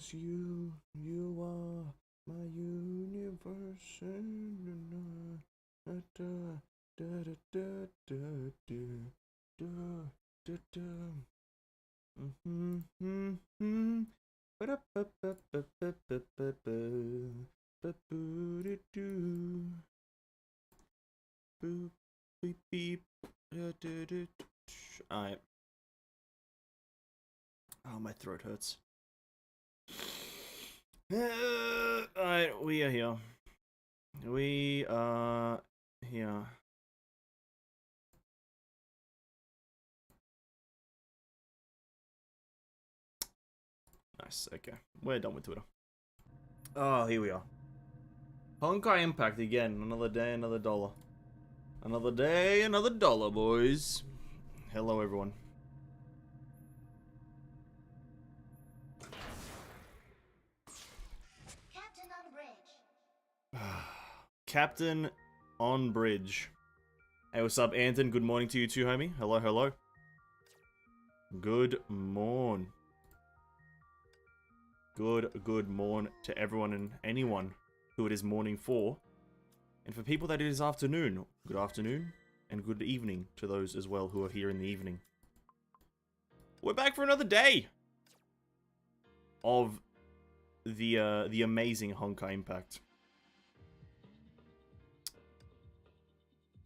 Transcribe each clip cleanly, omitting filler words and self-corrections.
'cause you are my universe. Beep beep. Alright. Oh, my throat hurts. Alright, we are here. We are here. Nice, okay. We're done with Twitter. Oh, here we are. Honkai Impact again. Another day, another dollar. Another day, another dollar, boys. Hello, everyone. Captain on bridge. Captain on bridge. Hey, what's up, Anton? Good morning to you too, homie. Hello, hello. Good morn. Good morn to everyone and anyone who it is morning for. And for people that it is afternoon, good afternoon and good evening to those as well who are here in the evening. We're back for another day of the amazing Honkai Impact.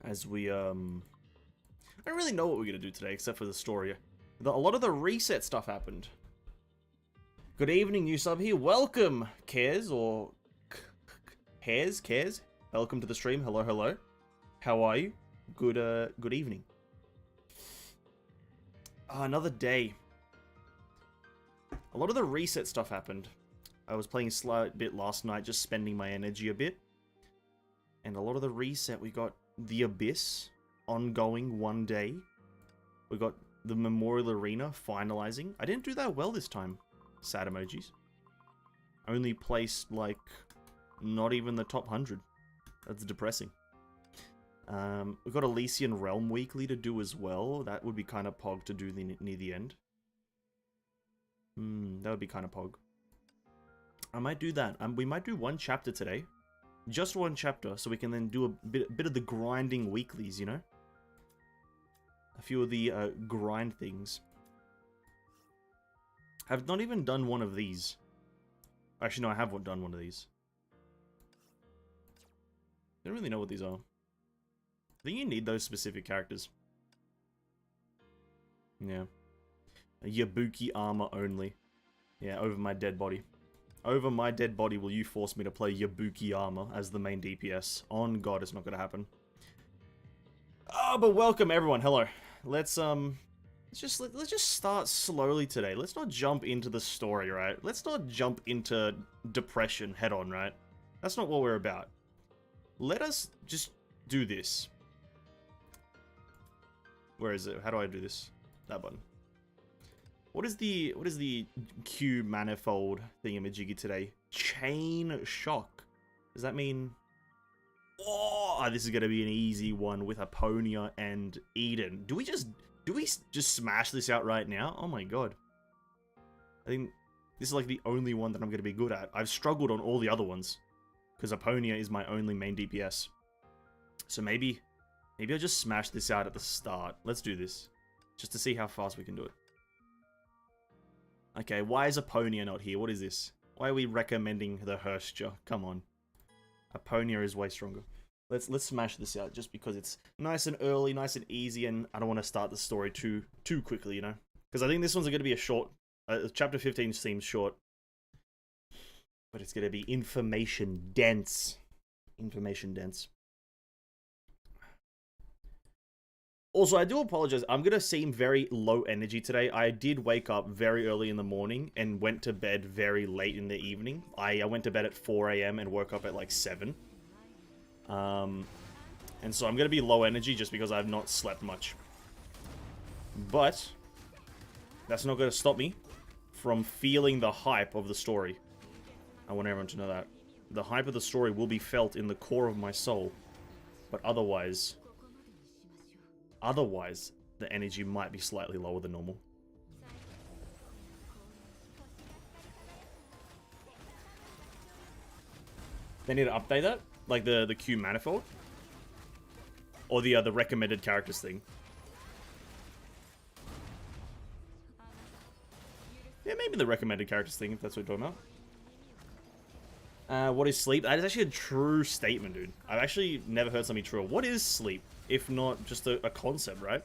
As we, I don't really know what we're gonna do today except for the story. A lot of the reset stuff happened. Good evening, new sub here. Welcome, Cares, or Cares. Welcome to the stream. Hello, hello. How are you? Good evening. Another day. A lot of the reset stuff happened. I was playing a slight bit last night, just spending my energy a bit. And a lot of the reset, we got the Abyss ongoing one day. We got the Memorial Arena finalizing. I didn't do that well this time. Sad emojis. Only placed, like, not even the top 100. That's depressing. We've got Elysian Realm Weekly to do as well. That would be kind of pog to do near the end. That would be kind of pog. I might do that. We might do one chapter today. Just one chapter, so we can then do a bit of the grinding weeklies, you know? A few of the grind things. I've not even done one of these. Actually, no, I have done one of these. I don't really know what these are. I think you need those specific characters. Yeah. A Yabuki armor only. Yeah, over my dead body. Over my dead body will you force me to play Yabuki armor as the main DPS. On God, it's not gonna happen. Oh, but welcome everyone. Hello. Let's just start slowly today. Let's not jump into the story, right? Let's not jump into depression head on, right? That's not what we're about. Let us just do this. Where is it? How do I do this? That button. What is the Q manifold thingamajiggy today? Chain shock. Does that mean? Oh, this is gonna be an easy one with Aponia and Eden. Do we just smash this out right now? Oh my God. I think this is like the only one that I'm gonna be good at. I've struggled on all the other ones because Aponia is my only main DPS. So maybe I'll just smash this out at the start. Let's do this just to see how fast we can do it. Okay, why is Aponia not here? What is this? Why are we recommending the Hersture? Come on. Aponia is way stronger. Let's smash this out just because it's nice and early, nice and easy, and I don't want to start the story too quickly, you know? Because I think this one's going to be a short... chapter 15 seems short. But it's going to be information dense. Information dense. Also, I do apologize. I'm going to seem very low energy today. I did wake up very early in the morning and went to bed very late in the evening. I went to bed at 4 AM and woke up at like 7. And so I'm going to be low energy just because I've not slept much. But that's not going to stop me from feeling the hype of the story. I want everyone to know that. The hype of the story will be felt in the core of my soul. But otherwise, the energy might be slightly lower than normal. They need to update that? Like the Q manifold? Or the recommended characters thing? Yeah, maybe the recommended characters thing, if that's what you're talking about. What is sleep? That is actually a true statement, dude. I've actually never heard something truer. What is sleep? If not just a concept, right?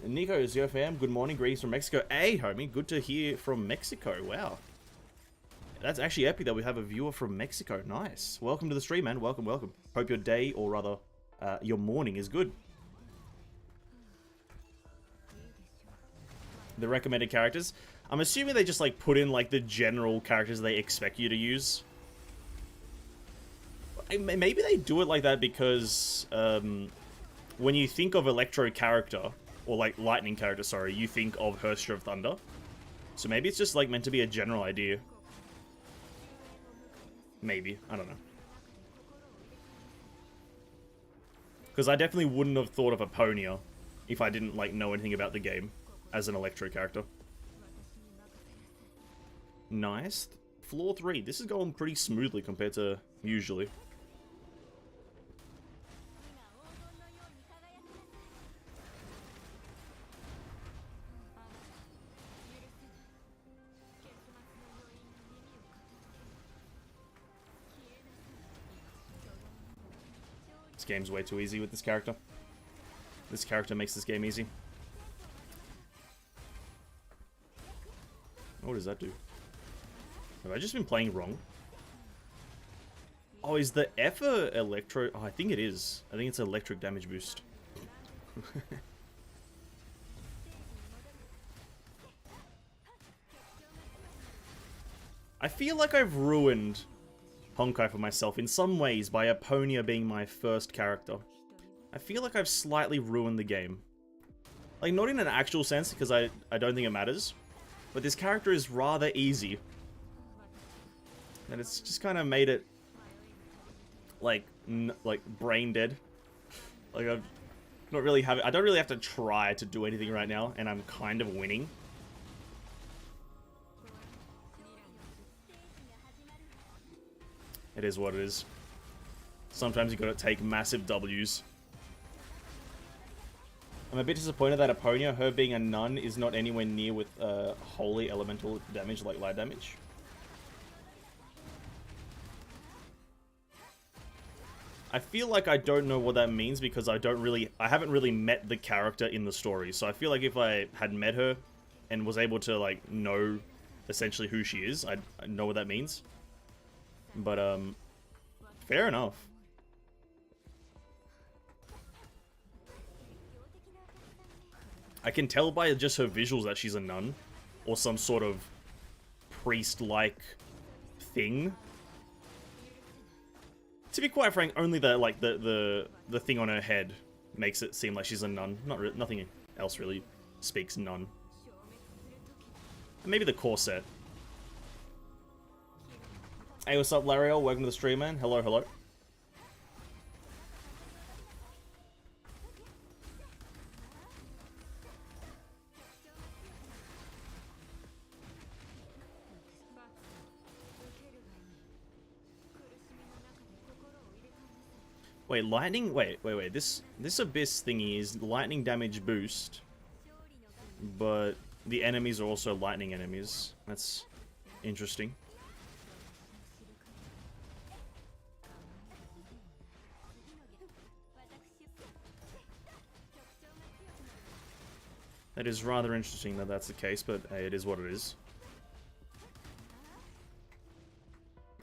Nico, Zero fam, good morning, greetings from Mexico. Hey, homie, good to hear from Mexico. Wow. That's actually epic that we have a viewer from Mexico. Nice. Welcome to the stream, man. Welcome, welcome. Hope your day, or rather, your morning is good. The recommended characters. I'm assuming they just, like, put in, like, the general characters they expect you to use. Maybe they do it like that because, when you think of Electro character, or, like, Lightning character, sorry, you think of Herstra of Thunder. So maybe it's just, like, meant to be a general idea. Maybe. I don't know. Because I definitely wouldn't have thought of Aponia if I didn't, like, know anything about the game as an Electro character. Nice. Floor 3. This is going pretty smoothly compared to usually. This game's way too easy with this character. This character makes this game easy. What does that do? Have I just been playing wrong? Oh, is the F a electro? Oh, I think it is. I think it's electric damage boost. I feel like I've ruined Honkai for myself in some ways by Aponia being my first character. I feel like I've slightly ruined the game. Like, not in an actual sense, because I don't think it matters. But this character is rather easy. And it's just kind of made it, like brain dead. Like, I don't really have to try to do anything right now, and I'm kind of winning. It is what it is. Sometimes you gotta take massive W's. I'm a bit disappointed that Aponia, her being a nun, is not anywhere near with holy elemental damage like light damage. I feel like I don't know what that means because I haven't really met the character in the story. So I feel like if I had met her and was able to, like, know essentially who she is, I'd know what that means. But, fair enough. I can tell by just her visuals that she's a nun, or some sort of priest-like thing. To be quite frank, only the thing on her head makes it seem like she's a nun. Nothing else really speaks nun. And maybe the corset. Hey, what's up, Lariel? Welcome to the stream, man. Hello, hello. Wait, lightning? Wait. This abyss thingy is lightning damage boost, but the enemies are also lightning enemies. That's interesting. That is rather interesting that that's the case, but hey, it is what it is.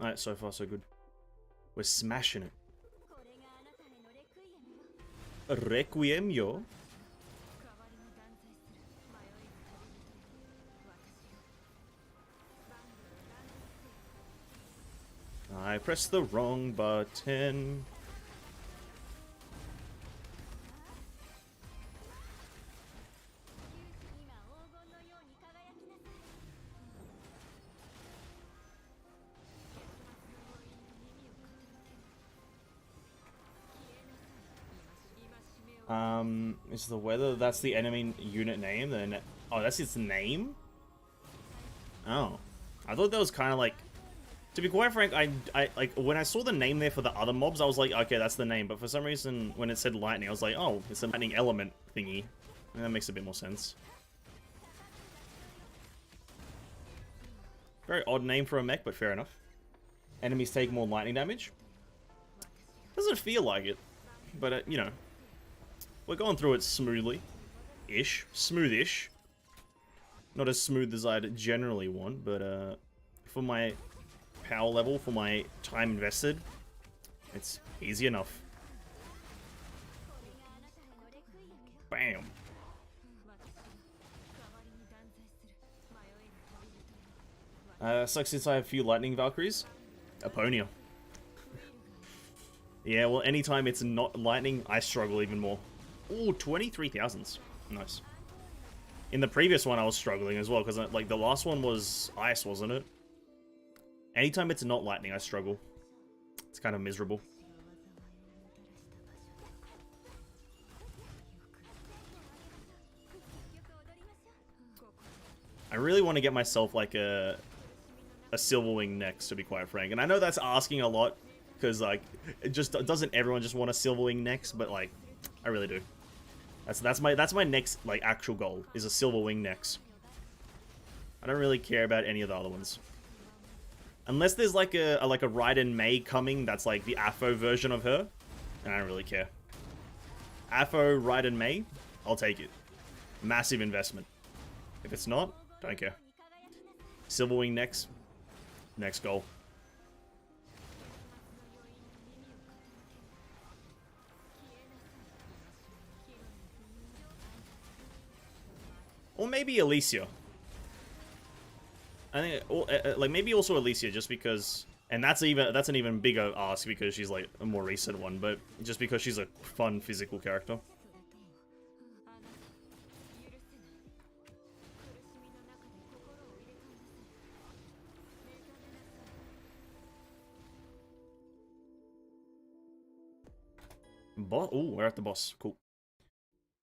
Alright, so far so good. We're smashing it. Requiem, yo. I pressed the wrong button. Is the weather? That's the enemy unit name. Then, oh, that's its name. Oh, I thought that was kind of like. To To be quite frank, I like when I saw the name there for the other mobs, I was like, okay, that's the name. But for some reason, when it said lightning, I was like, oh, it's a lightning element thingy. And that makes a bit more sense. Very odd name for a mech, but fair enough. Enemies take more lightning damage. Doesn't feel like it, but you know, we're going through it smoothly-ish, smooth-ish. Not as smooth as I'd generally want, but for my power level, for my time invested, it's easy enough. Bam. Sucks since I have a few lightning Valkyries. Aponia. Yeah, well, anytime it's not lightning, I struggle even more. Ooh, 23,000s. Nice. In the previous one, I was struggling as well, because like the last one was ice, wasn't it? Anytime it's not lightning, I struggle. It's kind of miserable. I really want to get myself like a Silverwing next, to be quite frank. And I know that's asking a lot, because like doesn't everyone just want a Silverwing next? But like, I really do. That's my next like actual goal, is a Silverwing next. I don't really care about any of the other ones, unless there's like a Raiden Mei coming that's like the Afo version of her, and I don't really care. Afo Raiden Mei, I'll take it. Massive investment. If it's not, don't care. Silverwing next goal. Or maybe Alicia. I think, like maybe also Alicia, just because, and that's an even bigger ask because she's like a more recent one, but just because she's a fun physical character. Oh, we're at the boss. Cool.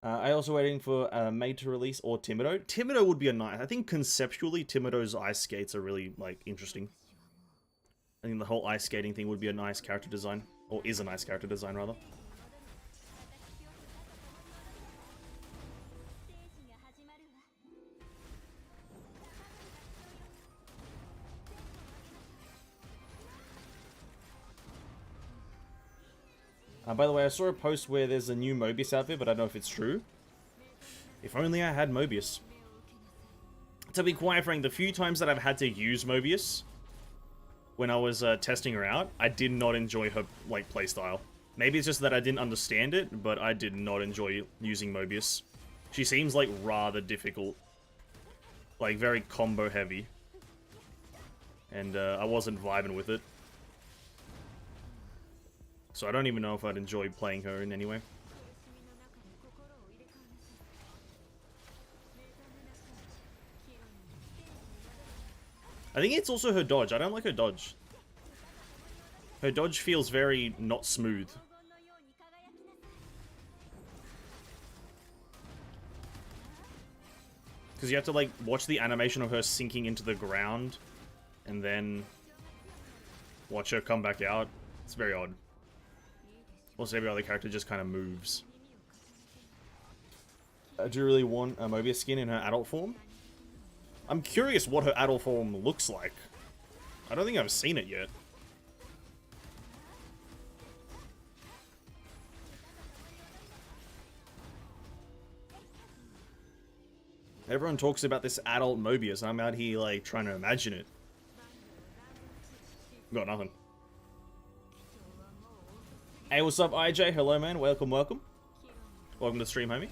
I also waiting for Made to release or Timido. Timido would be a nice. I think conceptually, Timido's ice skates are really like interesting. I think the whole ice skating thing would be a nice character design, or is a nice character design rather. By the way, I saw a post where there's a new Mobius outfit, but I don't know if it's true. If only I had Mobius. To be quite frank, the few times that I've had to use Mobius, when I was testing her out, I did not enjoy her like playstyle. Maybe it's just that I didn't understand it, but I did not enjoy using Mobius. She seems like rather difficult. Like very combo heavy. And I wasn't vibing with it. So I don't even know if I'd enjoy playing her in any way. I think it's also her dodge. I don't like her dodge. Her dodge feels very not smooth. Because you have to like watch the animation of her sinking into the ground and then watch her come back out. It's very odd. Also, every other character just kind of moves. I do really want a Mobius skin in her adult form. I'm curious what her adult form looks like. I don't think I've seen it yet. Everyone talks about this adult Mobius, and I'm out here like trying to imagine it. Got nothing. Hey, what's up, IJ? Hello, man. Welcome, welcome. Welcome to the stream, homie.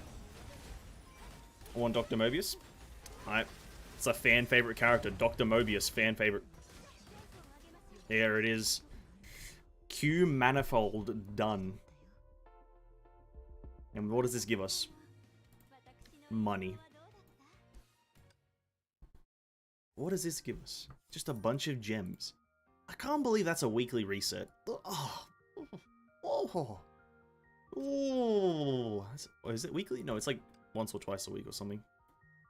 I want Dr. Mobius. Alright. It's a fan favorite character. Dr. Mobius, fan favorite. There it is. Q manifold done. And what does this give us? Money. What does this give us? Just a bunch of gems. I can't believe that's a weekly reset. Oh. Oh. Oh. Is it weekly? No, it's like once or twice a week or something.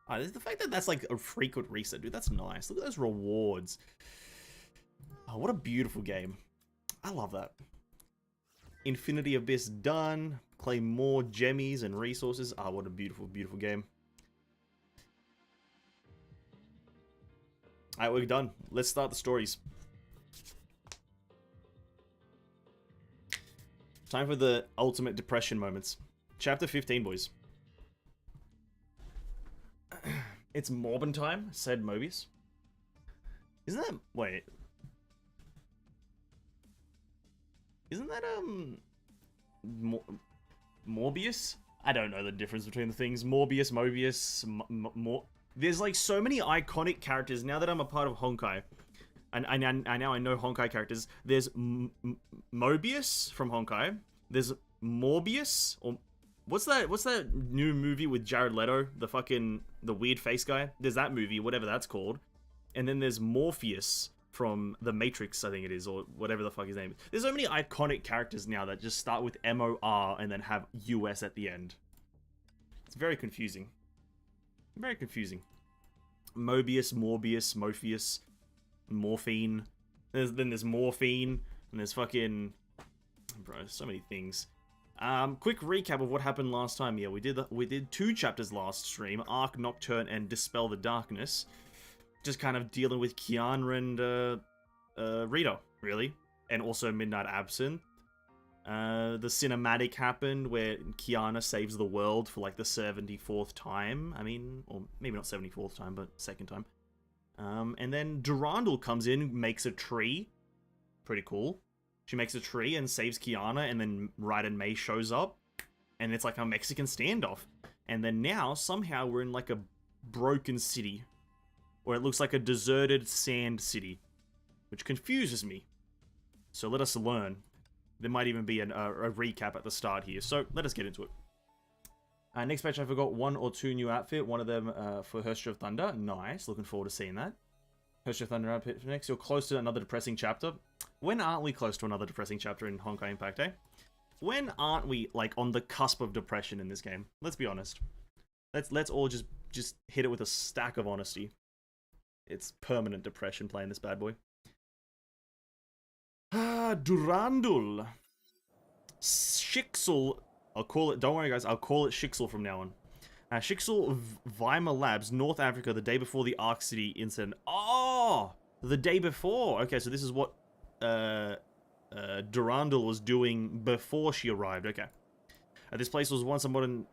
The fact that that's like a frequent reset, dude, that's nice. Look at those rewards. Oh, what a beautiful game. I love that. Infinity Abyss done. Claim more gemmies and resources. Ah, what a beautiful, beautiful game. Alright, we're done. Let's start the stories. Time for the ultimate depression moments. Chapter 15, boys. It's Morbin time, said Mobius. Isn't that... Wait. Isn't that, Morbius? I don't know the difference between the things. Morbius, Mobius, There's like so many iconic characters now that I'm a part of Honkai. And now I know Honkai characters. There's Mobius from Honkai. There's Morbius, or what's that new movie with Jared Leto, the weird face guy? There's that movie, whatever that's called. And then there's Morpheus from The Matrix, I think it is, or whatever the fuck his name is. There's so many iconic characters now that just start with M-O-R and then have US at the end. It's very confusing. Very confusing. Mobius, Morbius, Morpheus, Morphine. Then there's Morphine, and there's fucking... Bro, so many things. Quick recap of what happened last time. Yeah, we did 2 chapters last stream, Arc Nocturne and Dispel the Darkness. Just kind of dealing with Kiana and Rito, really. And also Midnight Absinthe. The cinematic happened where Kiana saves the world for like the 74th time. I mean, or maybe not 74th time, but 2nd time. And then Durandal comes in, makes a tree. Pretty cool. She makes a tree and saves Kiana, and then Raiden Mei shows up. And it's like a Mexican standoff. And then now, somehow, we're in like a broken city. Or it looks like a deserted sand city. Which confuses me. So let us learn. There might even be a recap at the start here. So let us get into it. Next page, I forgot 1 or 2 new outfit. One of them for Herstra of Thunder. Nice. Looking forward to seeing that. Herstra of Thunder outfit for next. You're close to another depressing chapter. When aren't we close to another depressing chapter in Honkai Impact, eh? When aren't we, like, on the cusp of depression in this game? Let's be honest. Let's all just hit it with a stack of honesty. It's permanent depression playing this bad boy. Durandal. Shixel. I'll call it, don't worry guys, I'll call it Shixel from now on. Shixel Weimar Labs, North Africa, the day before the Ark City incident. Oh! The day before! Okay, so this is what Durandal was doing before she arrived. Okay. This place was once a modern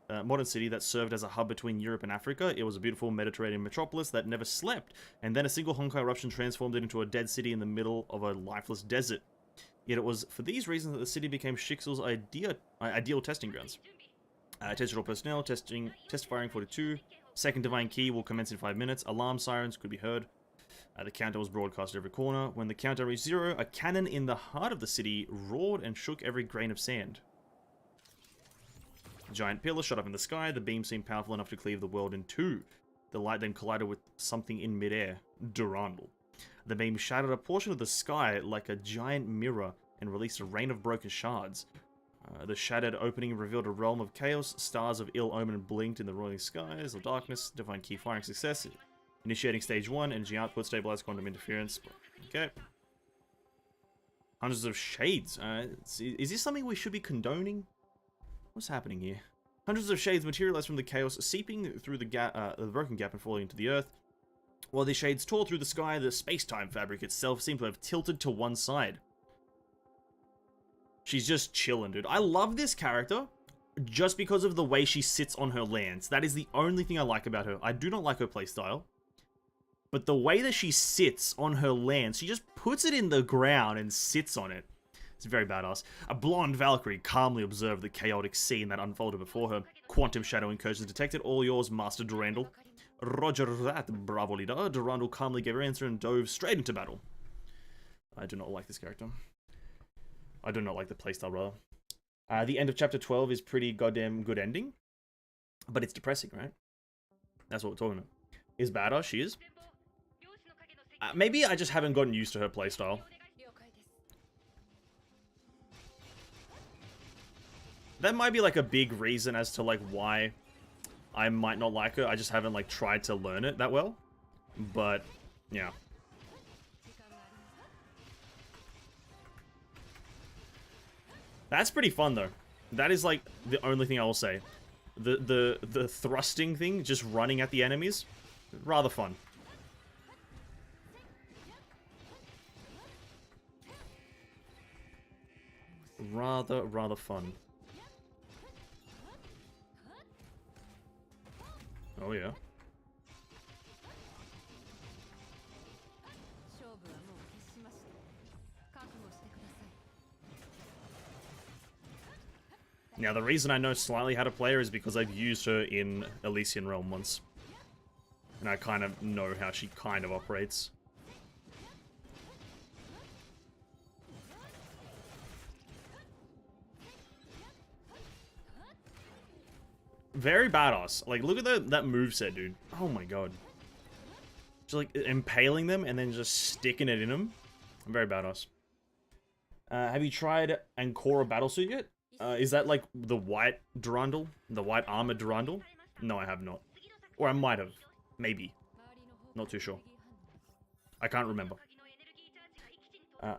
city that served as a hub between Europe and Africa. It was a beautiful Mediterranean metropolis that never slept, and then a single Honkai eruption transformed it into a dead city in the middle of a lifeless desert. Yet it was for these reasons that the city became Shixel's ideal testing grounds. Tested all personnel, test firing 42. Second Divine Key will commence in 5 minutes. Alarm sirens could be heard. The countdown was broadcast at every corner. When the countdown reached 0, a cannon in the heart of the city roared and shook every grain of sand. A giant pillar shot up in the sky. The beam seemed powerful enough to cleave the world in 2. The light then collided with something in midair. Durandal. The beam shattered a portion of the sky like a giant mirror and released a rain of broken shards. The shattered opening revealed a realm of chaos. Stars of ill omen blinked in the roiling skies of darkness. Divine Key firing success. Initiating stage 1. Energy output. Stabilize quantum interference. Okay. Hundreds of shades. Is this something we should be condoning? What's happening here? Hundreds of shades materialize from the chaos, seeping through the broken gap and falling into the earth. While these shades tore through the sky, the space-time fabric itself seemed to have tilted to one side. She's just chilling, dude. I love this character just because of the way she sits on her lance. That is the only thing I like about her. I do not like her playstyle. But the way that she sits on her lance, she just puts it in the ground and sits on it. It's very badass. A blonde Valkyrie calmly observed the chaotic scene that unfolded before her. Quantum shadow incursions detected. All yours, Master Durandal. Roger that, bravo leader. Durandal calmly gave her answer and dove straight into battle. I do not like this character. I do not like the playstyle, brother. The end of chapter 12 is pretty goddamn good ending. But it's depressing, right? That's what we're talking about. Is badass, she is. Maybe I just haven't gotten used to her playstyle. That might be like a big reason as to like why I might not like her. I just haven't like tried to learn it that well. But yeah. That's pretty fun though. That is like the only thing I will say. The thrusting thing, just running at the enemies, rather fun. Rather fun. Oh yeah. Now, the reason I know slightly how to play her is because I've used her in Elysian Realm once. And I kind of know how she kind of operates. Very badass. Like, look at that moveset, dude. Oh my god. Just like impaling them and then just sticking it in them. Very badass. Have you tried Ancora Battlesuit yet? Is that like the white Durandal? The white armored Durandal? No, I have not. Or I might have. Maybe. Not too sure. I can't remember.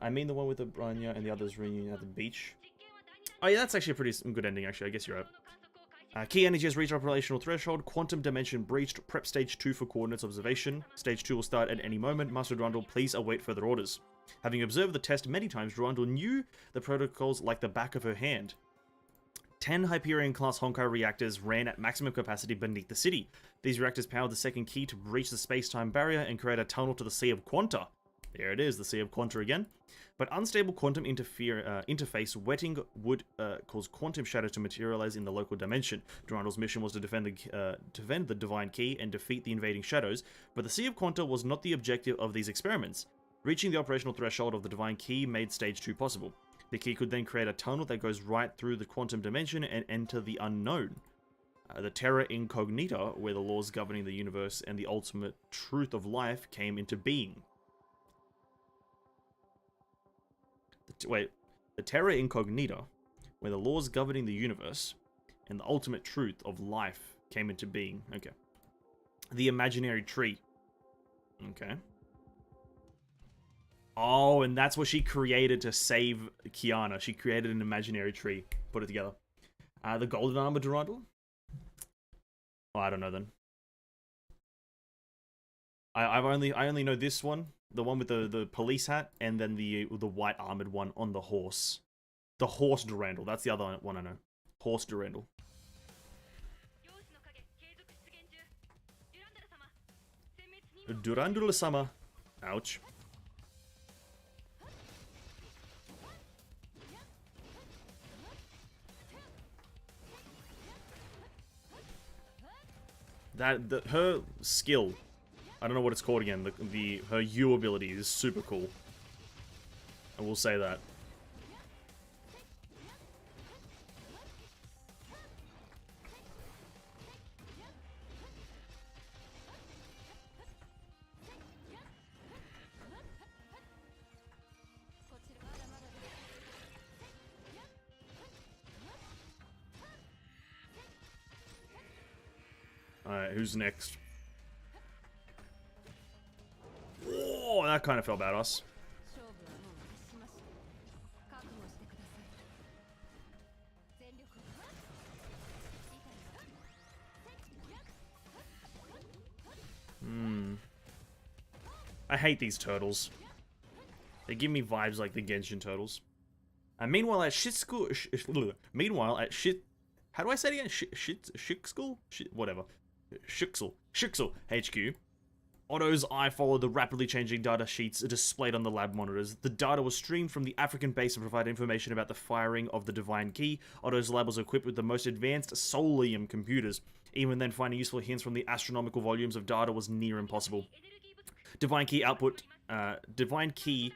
I mean the one with the Branya and the others reunion at the beach. Oh yeah, that's actually a pretty good ending, actually. I guess you're right. Key energy has reached operational threshold. Quantum dimension breached. Prep stage 2 for coordinates observation. Stage 2 will start at any moment. Master Durandal, please await further orders. Having observed the test many times, Durandal knew the protocols like the back of her hand. 10 Hyperion-class Honkai reactors ran at maximum capacity beneath the city. These reactors powered the second key to breach the space-time barrier and create a tunnel to the Sea of Quanta. There it is, the Sea of Quanta again. But unstable quantum interface wetting would cause quantum shadow to materialize in the local dimension. Durandal's mission was to defend the Divine Key and defeat the invading shadows, but the Sea of Quanta was not the objective of these experiments. Reaching the operational threshold of the Divine Key made Stage 2 possible. The key could then create a tunnel that goes right through the quantum dimension and enter the unknown. The Terra Incognita, where the laws governing the universe and the ultimate truth of life came into being. The Terra Incognita, where the laws governing the universe and the ultimate truth of life came into being. Okay. The Imaginary Tree. Okay. Oh, and that's what she created to save Kiana. She created an imaginary tree. Put it together. The Golden Armor Durandal? Oh, I don't know then. I only know this one. The one with the police hat, and then the white armored one on the horse. The Horse Durandal. That's the other one I know. Horse Durandal. Durandal-sama. Ouch. Her skill, I don't know what it's called again. Her U ability is super cool. I will say that. Alright, who's next? Oh, that kind of felt badass. I hate these turtles. They give me vibes like the Genshin turtles. And meanwhile at shit school... Meanwhile at shit... How do I say it again? Shit school? Whatever. Shixel HQ. Otto's eye followed the rapidly changing data sheets displayed on the lab monitors. The data was streamed from the African base to provide information about the firing of the Divine Key. Otto's lab was equipped with the most advanced Solium computers. Even then, finding useful hints from the astronomical volumes of data was near impossible. Divine Key output. Divine Key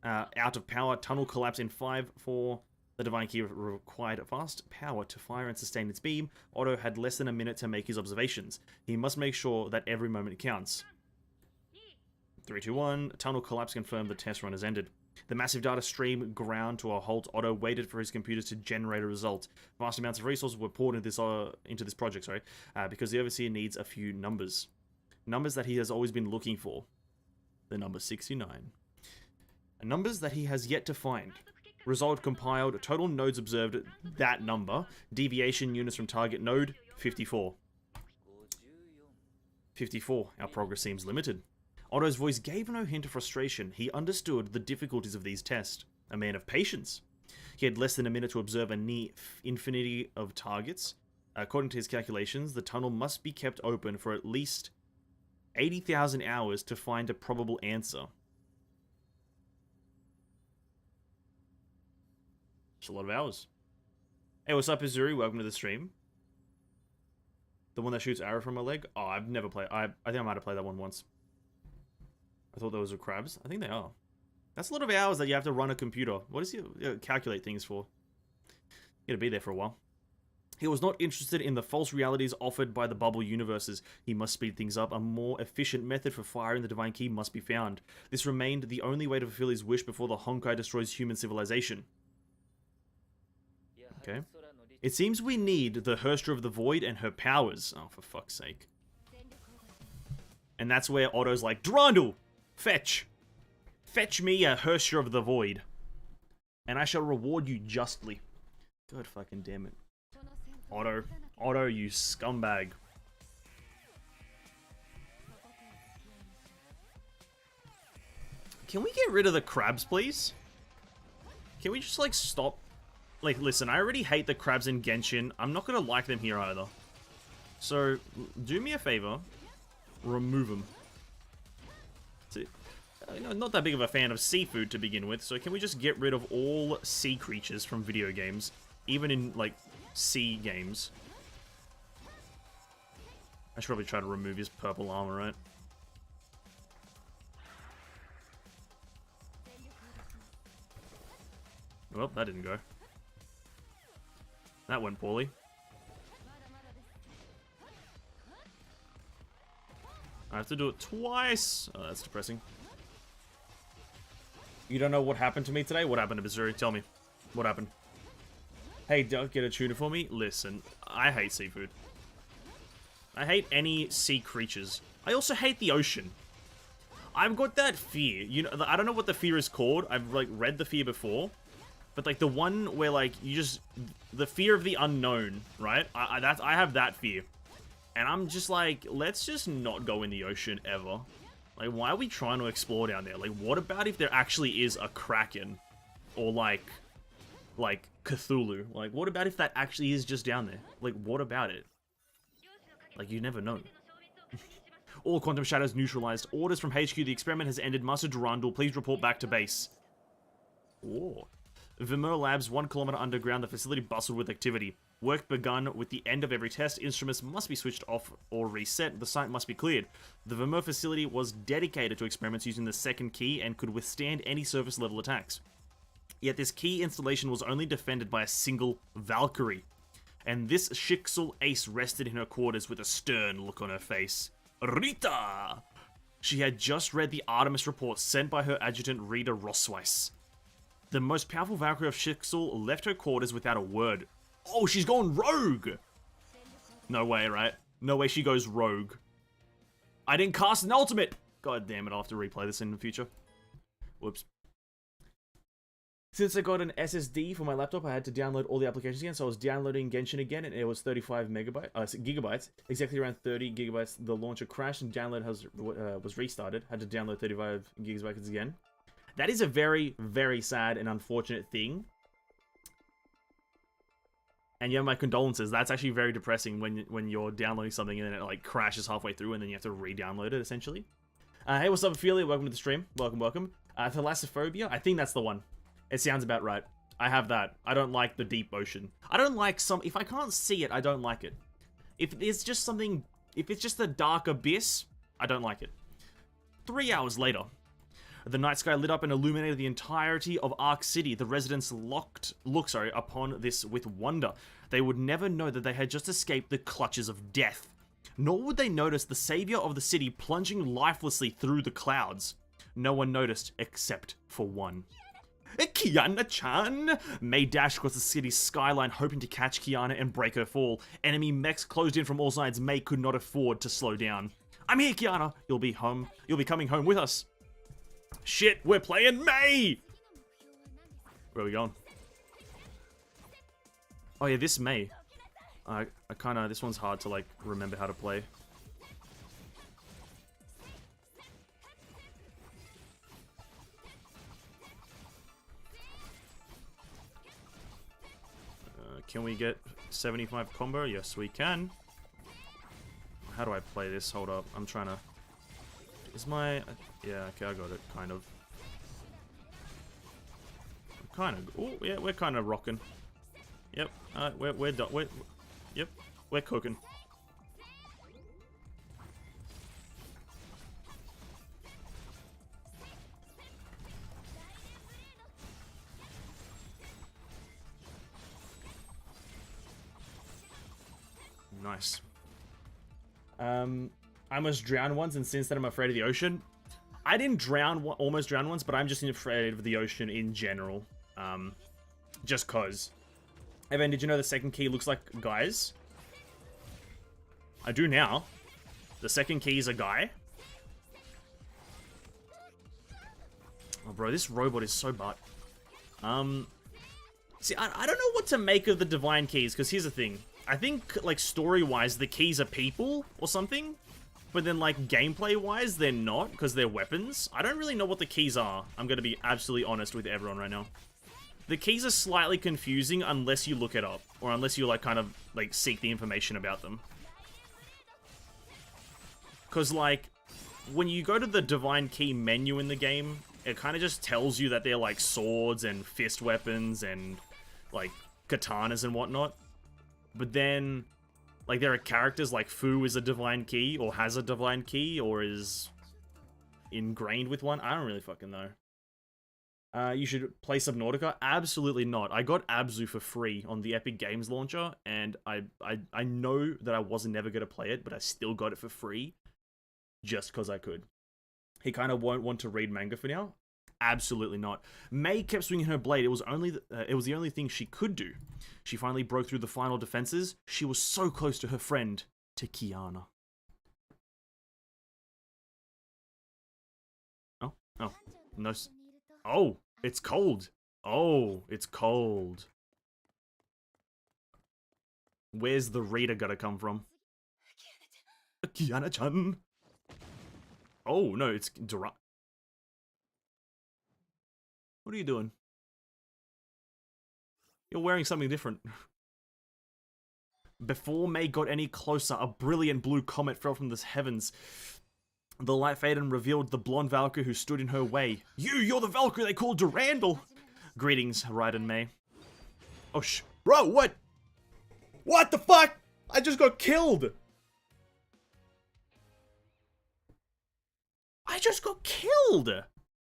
out of power. Tunnel collapse in 5-4. The Divine Key required fast power to fire and sustain its beam. Otto had less than a minute to make his observations. He must make sure that every moment counts. 3, 2, 1. Tunnel collapse confirmed the test run has ended. The massive data stream ground to a halt. Otto waited for his computers to generate a result. Vast amounts of resources were poured into this project, because the Overseer needs a few numbers. Numbers that he has always been looking for. The number 69. Numbers that he has yet to find. Result compiled. Total nodes observed, that number. Deviation units from target node, 54. 54. Our progress seems limited. Otto's voice gave no hint of frustration. He understood the difficulties of these tests. A man of patience. He had less than a minute to observe a near infinity of targets. According to his calculations, the tunnel must be kept open for at least 80,000 hours to find a probable answer. It's a lot of hours. Hey, what's up, Izuri? Welcome to the stream. The one that shoots arrow from my leg? Oh, I've never played. I think I might have played that one once. I thought those were crabs. I think they are. That's a lot of hours that you have to run a computer. What does you calculate things for? You gotta be there for a while. He was not interested in the false realities offered by the bubble universes. He must speed things up. A more efficient method for firing the divine key must be found. This remained the only way to fulfill his wish before the Honkai destroys human civilization. Okay. It seems we need the Herstra of the Void and her powers. Oh, for fuck's sake. And that's where Otto's like, Durandal! Fetch! Fetch me a Herstra of the Void. And I shall reward you justly. God fucking damn it. Otto. Otto, you scumbag. Can we get rid of the crabs, please? Can we just, like, stop? Like, listen, I already hate the crabs in Genshin. I'm not gonna like them here either. So, do me a favor. Remove them. Not that big of a fan of seafood to begin with, so can we just get rid of all sea creatures from video games? Even in, like, sea games. I should probably try to remove his purple armor, right? Well, that didn't go. That went poorly. I have to do it twice. Oh, that's depressing. You don't know what happened to me today? What happened to Missouri? Tell me. What happened? Hey, don't get a tuna for me? Listen, I hate seafood. I hate any sea creatures. I also hate the ocean. I've got that fear. You know, I don't know what the fear is called. I've, like, read the fear before. But, like, the one where, like, you just... The fear of the unknown, right? I have that fear. And I'm just like, let's just not go in the ocean ever. Like, why are we trying to explore down there? Like, what about if there actually is a kraken? Or, like Cthulhu? Like, what about if that actually is just down there? Like, what about it? Like, you never know. All quantum shadows neutralized. Orders from HQ. The experiment has ended. Master Durandal, please report back to base. Oh. Vimur Labs, 1 kilometer underground. The facility bustled with activity. Work begun with the end of every test. Instruments must be switched off or reset. The site must be cleared. The Vimur facility was dedicated to experiments using the second key and could withstand any surface level attacks. Yet this key installation was only defended by a single Valkyrie. And this Shixel ace rested in her quarters with a stern look on her face. Rita! She had just read the Artemis report sent by her adjutant Rita Rosweiss. The most powerful Valkyrie of Shixel left her quarters without a word. Oh, she's gone rogue! No way, right? No way she goes rogue. I didn't cast an ultimate! God damn it, I'll have to replay this in the future. Whoops. Since I got an SSD for my laptop, I had to download all the applications again, so I was downloading Genshin again, and it was 35 gigabytes. Exactly around 30 gigabytes. The launcher crashed, and download was restarted. Had to download 35 gigabytes again. That is a very, very sad and unfortunate thing. And you have my condolences. That's actually very depressing when you're downloading something and then it like crashes halfway through and then you have to re-download it essentially. Hey, what's up, Ophelia? Welcome to the stream. Welcome, welcome. Thalassophobia? I think that's the one. It sounds about right. I have that. I don't like the deep ocean. I don't like if I can't see it, I don't like it. If it's just something, if it's just a dark abyss, I don't like it. 3 hours later. The night sky lit up and illuminated the entirety of Ark City. The residents looked upon this with wonder. They would never know that they had just escaped the clutches of death. Nor would they notice the savior of the city plunging lifelessly through the clouds. No one noticed except for one. Kiana-chan! Mei dashed across the city's skyline, hoping to catch Kiana and break her fall. Enemy mechs closed in from all sides. Mei could not afford to slow down. I'm here, Kiana! You'll be home. You'll be coming home with us. Shit, we're playing Mei! Where are we going? Oh yeah, this May. I kind of, this one's hard to like remember how to play. Can we get 75 combo? Yes, we can. How do I play this? Hold up, I'm trying to... Is my... Yeah, okay, I got it, kind of. Oh, yeah, we're kind of rocking. Yep, we're done. Yep, we're cooking. Nice. I almost drowned once, and since then I'm afraid of the ocean. I didn't drown, almost drown once, but I'm just afraid of the ocean in general. Just cause. Evan, did you know the second key looks like guys? I do now. The second key is a guy. Oh, bro, this robot is so butt. See, I don't know what to make of the divine keys, because here's the thing. I think, like, story-wise, the keys are people or something. But then, like, gameplay-wise, they're not, because they're weapons. I don't really know what the keys are. I'm going to be absolutely honest with everyone right now. The keys are slightly confusing unless you look it up. Or unless you, like, kind of, like, seek the information about them. Because, like, when you go to the divine key menu in the game, it kind of just tells you that they're, like, swords and fist weapons and, like, katanas and whatnot. But then, like, there are characters like Fu is a divine key, or has a divine key, or is ingrained with one. I don't really fucking know. You should play Subnautica? Absolutely not. I got Abzu for free on the Epic Games launcher, and I know that I wasn't never going to play it, but I still got it for free, just because I could. He kind of won't want to read manga for now. Absolutely not. Mei kept swinging her blade. It was the only thing she could do. She finally broke through the final defenses. She was so close to her friend, to Kiana. Oh, no. Oh, it's cold. Oh, it's cold. Where's the reader gotta come from? Kiana-chan. Oh no, it's Dora. What are you doing? You're wearing something different. Before Mei got any closer, a brilliant blue comet fell from the heavens. The light faded and revealed the blonde Valkyrie who stood in her way. You're the Valkyrie they called Durandal! Greetings, Raiden Mei. Oh, bro, what? What the fuck? I just got killed! I just got killed!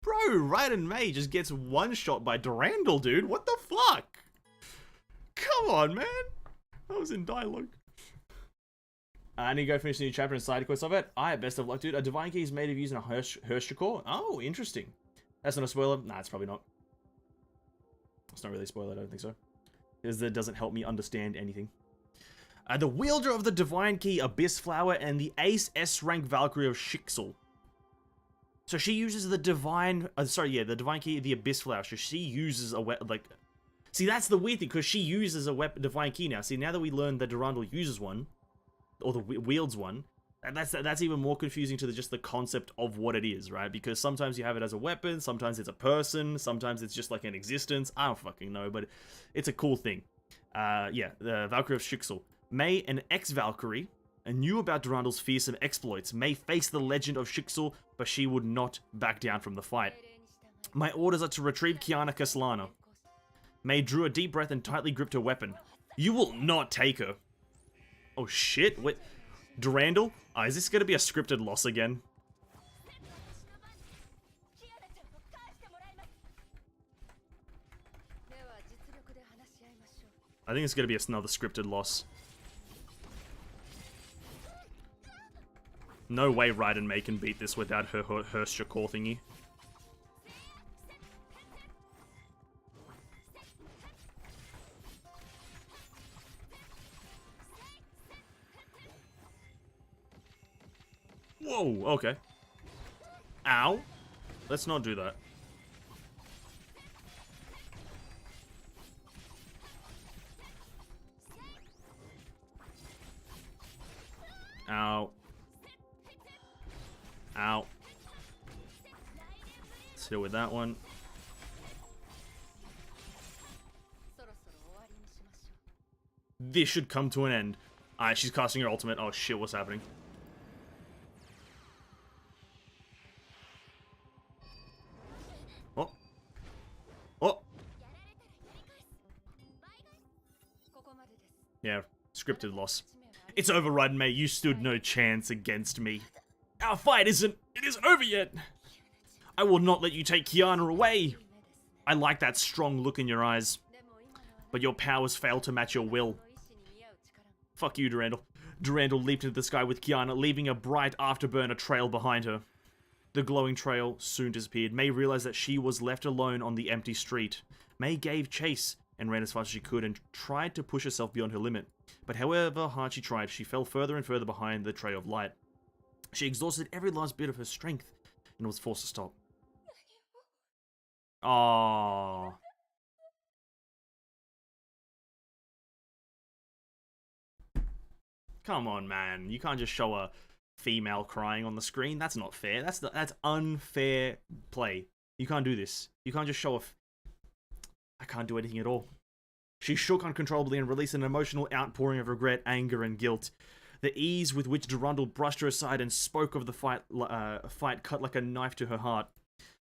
Bro, Raiden Mei just gets one-shot by Durandal, dude. What the fuck? Come on, man. I was in dialogue. I need to go finish the new chapter and side quest of it. Best of luck, dude. A divine key is made of using a Hirsch core. Oh, interesting. That's not a spoiler. Nah, it's probably not. It's not really a spoiler, I don't think so. Because that doesn't help me understand anything. The wielder of the divine key, Abyss Flower, and the ace S-rank Valkyrie of Shixel. So she uses the divine... the divine key, the Abyss Flower. So she uses a weapon, like... See, that's the weird thing, because she uses a divine key now. See, now that we learned that Durandal uses one, or the wields one, that's even more confusing to just the concept of what it is, right? Because sometimes you have it as a weapon, sometimes it's a person, sometimes it's just like an existence. I don't fucking know, but it's a cool thing. The Valkyrie of Shixel. Mei, an ex-Valkyrie, and knew about Durandal's fearsome exploits. Mei faced the legend of Shixel, but she would not back down from the fight. My orders are to retrieve Kiana Kaslana. Mei drew a deep breath and tightly gripped her weapon. You will not take her. Oh shit, wait. Durandal? Is this gonna be a scripted loss again? I think it's gonna be another scripted loss. No way Raiden Mei can beat this without her core thingy. Whoa, okay. Ow. Let's not do that. deal with that one. This should come to an end. Alright, she's casting her ultimate. Oh shit, what's happening? Oh. Oh. Yeah, scripted loss. It's over, Raiden. You stood no chance against me. Our fight isn't over yet. I will not let you take Kiana away. I like that strong look in your eyes. But your powers fail to match your will. Fuck you, Durandal. Durandal leaped into the sky with Kiana, leaving a bright afterburner trail behind her. The glowing trail soon disappeared. May realized that she was left alone on the empty street. May gave chase and ran as fast as she could and tried to push herself beyond her limit. But however hard she tried, she fell further and further behind the trail of light. She exhausted every last bit of her strength and was forced to stop. Aww. Come on, man. You can't just show a female crying on the screen. That's not fair. That's unfair play. You can't do this. You can't just show I can't do anything at all. She shook uncontrollably and released an emotional outpouring of regret, anger, and guilt. The ease with which Durandal brushed her aside and spoke of the fight cut like a knife to her heart.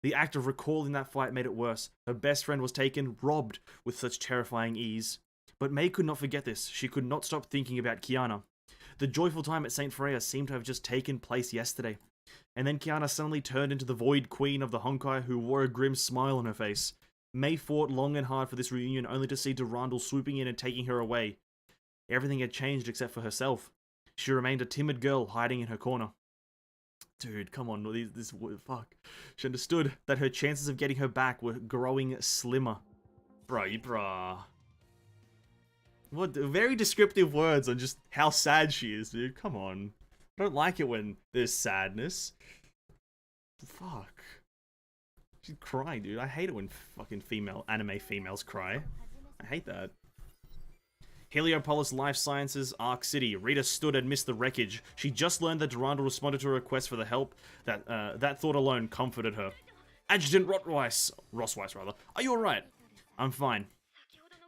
The act of recalling that fight made it worse. Her best friend was taken, robbed with such terrifying ease. But May could not forget this. She could not stop thinking about Kiana. The joyful time at St. Freya seemed to have just taken place yesterday. And then Kiana suddenly turned into the Void Queen of the Honkai, who wore a grim smile on her face. May fought long and hard for this reunion, only to see Durandal swooping in and taking her away. Everything had changed except for herself. She remained a timid girl hiding in her corner. Dude, come on, fuck. She understood that her chances of getting her back were growing slimmer. Bruh. What very descriptive words on just how sad she is, dude. Come on. I don't like it when there's sadness. Fuck. She's crying, dude. I hate it when fucking anime females cry. I hate that. Heliopolis Life Sciences, Arc City. Rita stood amidst the wreckage. She just learned that Durandal responded to a request for the help. That thought alone comforted her. Adjutant Rossweiss, are you alright? I'm fine.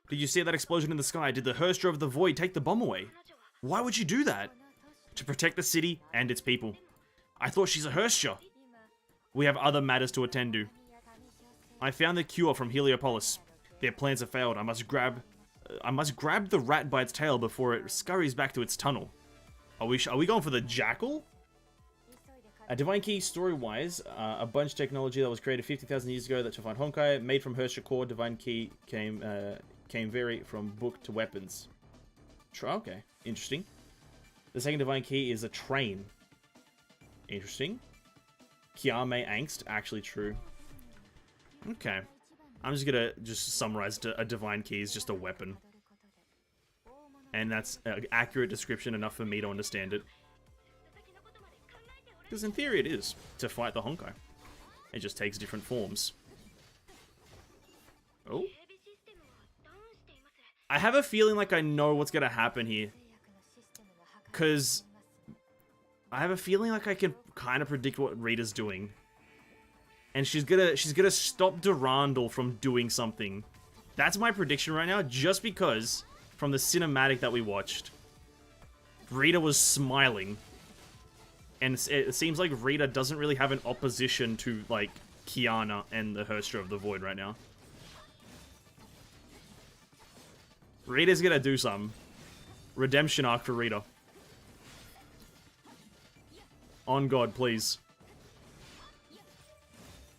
Did you see that explosion in the sky? Did the Herstra of the Void take the bomb away? Why would you do that? To protect the city and its people. I thought she's a Herstra. We have other matters to attend to. I found the cure from Heliopolis. Their plans have failed. I must grab the rat by its tail before it scurries back to its tunnel. Are we going for the jackal? Divine Key, story-wise, a bunch of technology that was created 50,000 years ago that to find Honkai, made from Herstra core. Divine Key came vary from book to weapons. Okay, interesting. The second Divine Key is a train. Interesting. Kiame Angst, actually true. Okay. I'm just gonna summarize a Divine Key is just a weapon. And that's an accurate description enough for me to understand it. Because in theory it is, to fight the Honkai. It just takes different forms. Oh. I have a feeling like I know what's gonna happen here. Because I have a feeling like I can kind of predict what Rita's doing. And she's gonna stop Durandal from doing something. That's my prediction right now, just because from the cinematic that we watched, Rita was smiling. And it seems like Rita doesn't really have an opposition to, like, Kiana and the Herstra of the Void right now. Rita's gonna do something. Redemption arc for Rita. On God, please.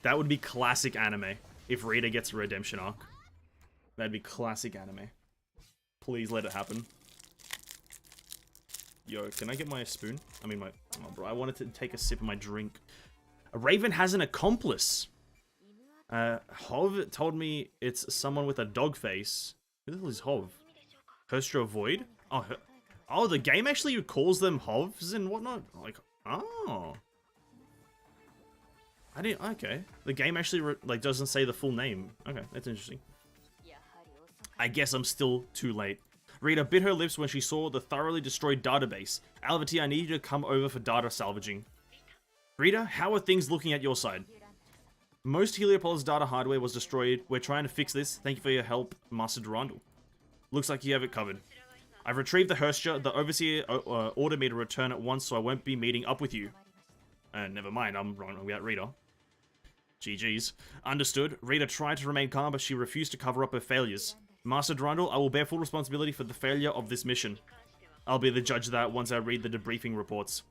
That would be classic anime, if Rita gets a redemption arc. That'd be classic anime. Please let it happen. Yo, can I get my spoon? I mean, oh, bro, I wanted to take a sip of my drink. A Raven has an accomplice. Hov told me it's someone with a dog face. Who the hell is Hov? Herstra Void? Oh, the game actually calls them Hovs and whatnot? Like, oh. Okay. The game actually, doesn't say the full name. Okay, that's interesting. I guess I'm still too late. Rita bit her lips when she saw the thoroughly destroyed database. Alvati, I need you to come over for data salvaging. Rita, how are things looking at your side? Most Heliopolis data hardware was destroyed. We're trying to fix this. Thank you for your help, Master Durandal. Looks like you have it covered. I've retrieved the Hersture. The Overseer ordered me to return at once, so I won't be meeting up with you. Never mind, I'm wrong about Rita. GG's. Understood. Rita tried to remain calm, but she refused to cover up her failures. Master Durandal, I will bear full responsibility for the failure of this mission. I'll be the judge of that once I read the debriefing reports.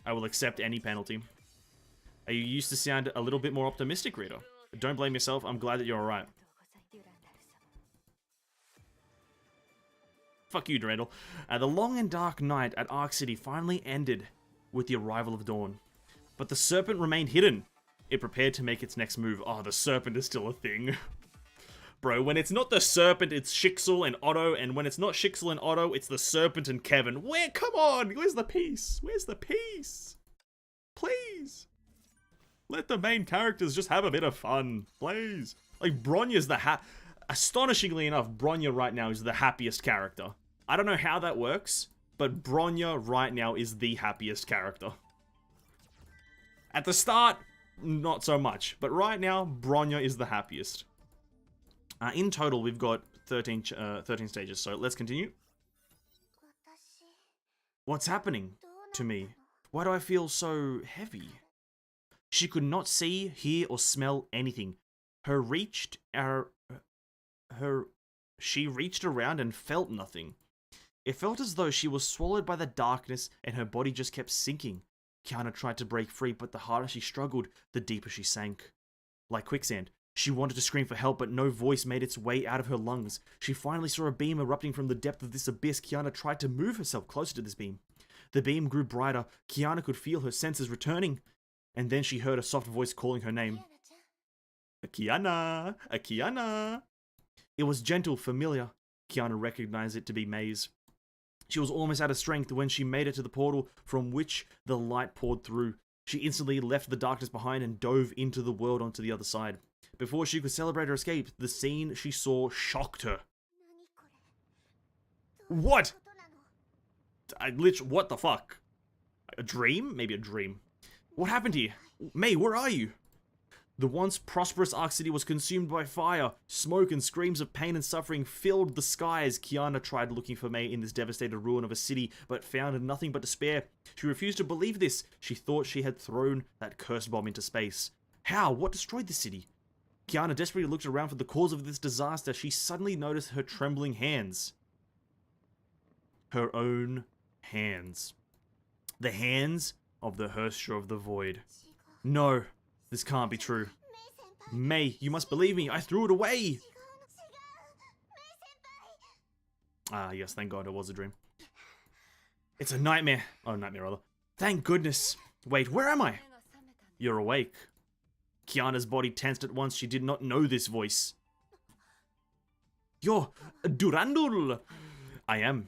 I will accept any penalty. You used to sound a little bit more optimistic, Rita. Don't blame yourself, I'm glad that you're alright. Fuck you, Durandal. The long and dark night at Ark City finally ended with the arrival of dawn. But the serpent remained hidden. It prepared to make its next move. Oh, the serpent is still a thing. Bro, when it's not the serpent, it's Shixel and Otto, and when it's not Shixel and Otto, it's the serpent and Kevin. Come on! Where's the peace? Where's the peace? Please! Let the main characters just have a bit of fun. Please. Like, Bronya's astonishingly enough, Bronya right now is the happiest character. I don't know how that works, but Bronya right now is the happiest character. At the start, not so much, but right now, Bronya is the happiest. In total, we've got 13 stages, so let's continue. What's happening to me? Why do I feel so heavy? She could not see, hear, or smell anything. She reached around and felt nothing. It felt as though she was swallowed by the darkness and her body just kept sinking. Kiana tried to break free, but the harder she struggled, the deeper she sank. Like quicksand, she wanted to scream for help, but no voice made its way out of her lungs. She finally saw a beam erupting from the depth of this abyss. Kiana tried to move herself closer to this beam. The beam grew brighter. Kiana could feel her senses returning. And then she heard a soft voice calling her name. Kiana! Kiana! It was gentle, familiar. Kiana recognized it to be Mei's. She was almost out of strength when she made it to the portal from which the light poured through. She instantly left the darkness behind and dove into the world onto the other side. Before she could celebrate her escape, the scene she saw shocked her. What? What the fuck? A dream? Maybe a dream. What happened here? Mei, where are you? The once prosperous Ark City was consumed by fire. Smoke and screams of pain and suffering filled the skies. Kiana tried looking for Mei in this devastated ruin of a city, but found nothing but despair. She refused to believe this. She thought she had thrown that cursed bomb into space. How? What destroyed the city? Kiana desperately looked around for the cause of this disaster. She suddenly noticed her trembling hands. Her own hands. The hands of the Hersture of the Void. No. This can't be true. Mei, you must believe me. I threw it away. Ah, yes, thank God it was a dream. It's a nightmare. Oh, nightmare rather. Thank goodness. Wait, where am I? You're awake. Kiana's body tensed at once. She did not know this voice. You're Durandal. I am.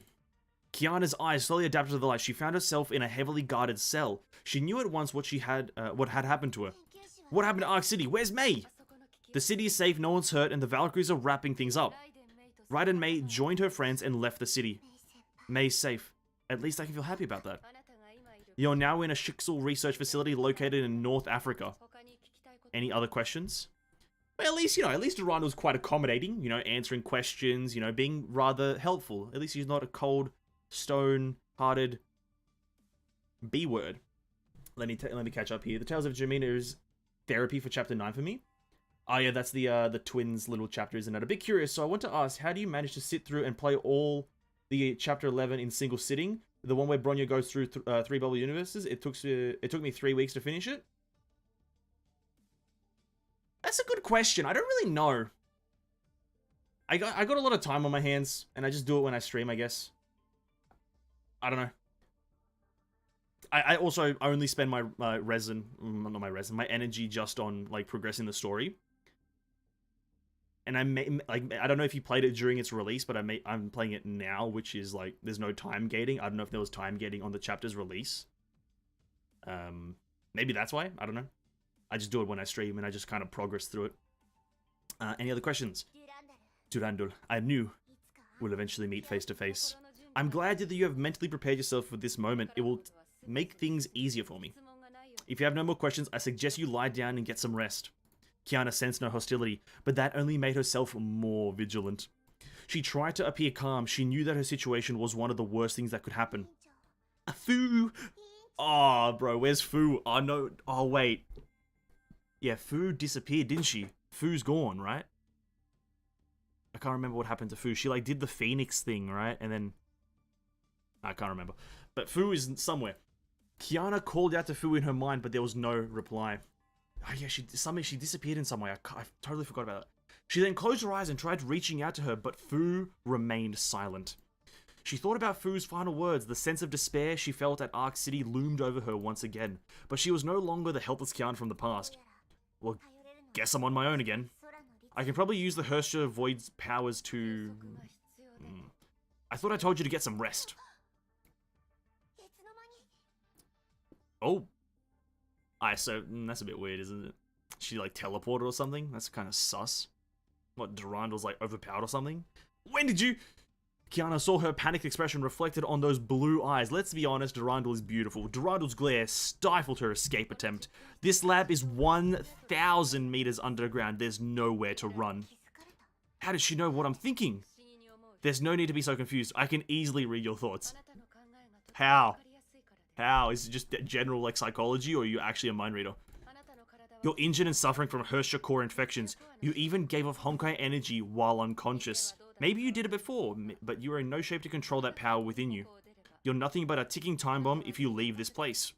Kiana's eyes slowly adapted to the light. She found herself in a heavily guarded cell. She knew at once what had happened to her. What happened to Ark City? Where's Mei? The city is safe, no one's hurt, and the Valkyries are wrapping things up. Raiden and Mei joined her friends and left the city. Mei's safe. At least I can feel happy about that. You're now in a Shixel research facility located in North Africa. Any other questions? Well, at least Durandal was quite accommodating, answering questions, being rather helpful. At least he's not a cold, stone-hearted B-word. Let me catch up here. The Tales of Jamina is therapy for chapter 9 for me. Oh yeah, that's the twins little chapter, isn't it? A bit curious, so I want to ask, how do you manage to sit through and play all the chapter 11 in single sitting? The one where Bronya goes through 3 bubble universes. It took me 3 weeks to finish it. That's a good question. I don't really know. I got a lot of time on my hands, and I just do it when I stream, I guess. I don't know. I also only spend my my energy just on like progressing the story. And I don't know if you played it during its release, but I'm playing it now, which is like there's no time gating. I don't know if there was time gating on the chapter's release. Maybe that's why. I don't know. I just do it when I stream, and I just kind of progress through it. Any other questions? Durandal, I knew we'll eventually meet face to face. I'm glad that you have mentally prepared yourself for this moment. It will make things easier for me. If you have no more questions, I suggest you lie down and get some rest. Kiana sensed no hostility, but that only made herself more vigilant. She tried to appear calm. She knew that her situation was one of the worst things that could happen. Fu! Oh, bro, where's Fu? Oh, no. Oh, wait. Yeah, Fu disappeared, didn't she? Fu's gone, right? I can't remember what happened to Fu. She, like, did the Phoenix thing, right? And then... I can't remember. But Fu is somewhere. Kiana called out to Fu in her mind, but there was no reply. Oh, yeah, she disappeared in some way. I totally forgot about that. She then closed her eyes and tried reaching out to her, but Fu remained silent. She thought about Fu's final words. The sense of despair she felt at Ark City loomed over her once again. But she was no longer the helpless Kiana from the past. Well, guess I'm on my own again. I can probably use the Hersha Void's powers to... I thought I told you to get some rest. Oh. So that's a bit weird, isn't it? She, like, teleported or something? That's kind of sus. What, Durandal's, like, overpowered or something? When did you... Kiana saw her panicked expression reflected on those blue eyes. Let's be honest, Durandal is beautiful. Durandal's glare stifled her escape attempt. This lab is 1,000 meters underground. There's nowhere to run. How does she know what I'm thinking? There's no need to be so confused. I can easily read your thoughts. How? How? Is it just general, like, psychology, or are you actually a mind reader? You're injured and suffering from Hersha core infections. You even gave off Honkai energy while unconscious. Maybe you did it before, but you are in no shape to control that power within you. You're nothing but a ticking time bomb if you leave this place.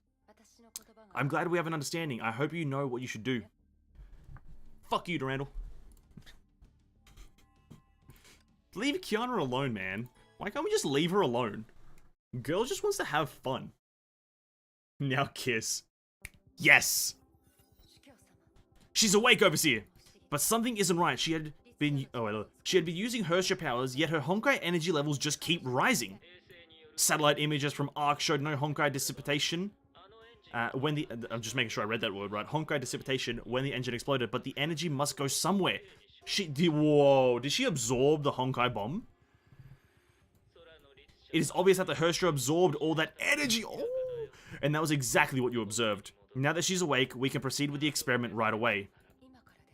I'm glad we have an understanding. I hope you know what you should do. Fuck you, Durandal. Leave Kiana alone, man. Why can't we just leave her alone? Girl just wants to have fun. Now kiss. Yes! She's awake, Overseer! But something isn't right. She had been using Hersha powers, yet her Honkai energy levels just keep rising. Satellite images from Ark showed no Honkai dissipation. I'm just making sure I read that word right. Honkai dissipation when the engine exploded, but the energy must go somewhere. Whoa, did she absorb the Honkai bomb? It is obvious that the Hersha absorbed all that energy. Oh, and that was exactly what you observed. Now that she's awake, we can proceed with the experiment right away.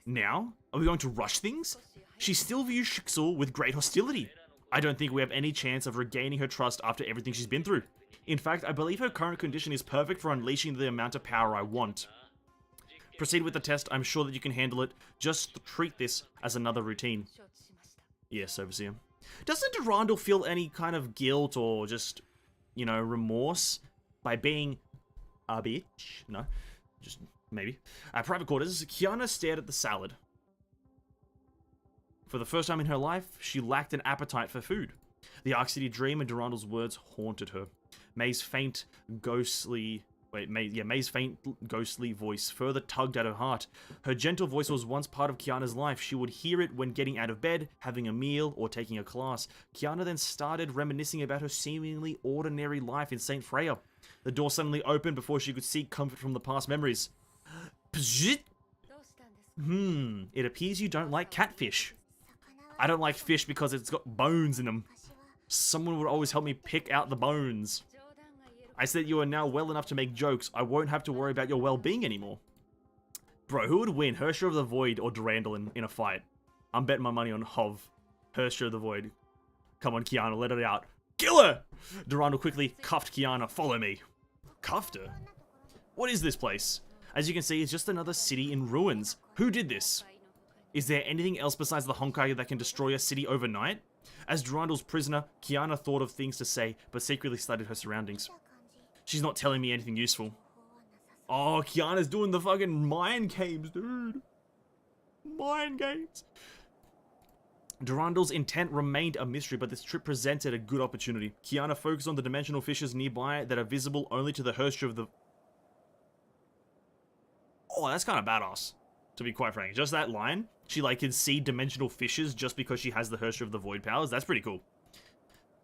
Now? Are we going to rush things? She still views Shixel with great hostility. I don't think we have any chance of regaining her trust after everything she's been through. In fact, I believe her current condition is perfect for unleashing the amount of power I want. Proceed with the test. I'm sure that you can handle it. Just treat this as another routine. Yes, Overseer. Doesn't Durandal feel any kind of guilt or just, you know, remorse by being a bitch? No, just maybe. At private quarters, Kiana stared at the salad. For the first time in her life, she lacked an appetite for food. The Ark City dream and Durandal's words haunted her. May's faint, ghostly voice further tugged at her heart. Her gentle voice was once part of Kiana's life. She would hear it when getting out of bed, having a meal, or taking a class. Kiana then started reminiscing about her seemingly ordinary life in St. Freya. The door suddenly opened before she could seek comfort from the past memories. It appears you don't like catfish. I don't like fish because it's got bones in them. Someone would always help me pick out the bones. I said you are now well enough to make jokes. I won't have to worry about your well-being anymore. Bro, who would win? Hersha of the Void or Durandal in a fight? I'm betting my money on Hov. Hersha of the Void. Come on, Kiana, let it out. Kill her! Durandal quickly cuffed Kiana. Follow me. Cuffed her? What is this place? As you can see, it's just another city in ruins. Who did this? Is there anything else besides the Honkai that can destroy a city overnight? As Durandal's prisoner, Kiana thought of things to say, but secretly studied her surroundings. She's not telling me anything useful. Oh, Kiana's doing the fucking mind games, dude. Mind games. Durandal's intent remained a mystery, but this trip presented a good opportunity. Kiana focused on the dimensional fissures nearby that are visible only to the Hersha of the... Oh, that's kind of badass, to be quite frank. Just that line, she like can see dimensional fissures just because she has the Hersha of the Void powers. That's pretty cool.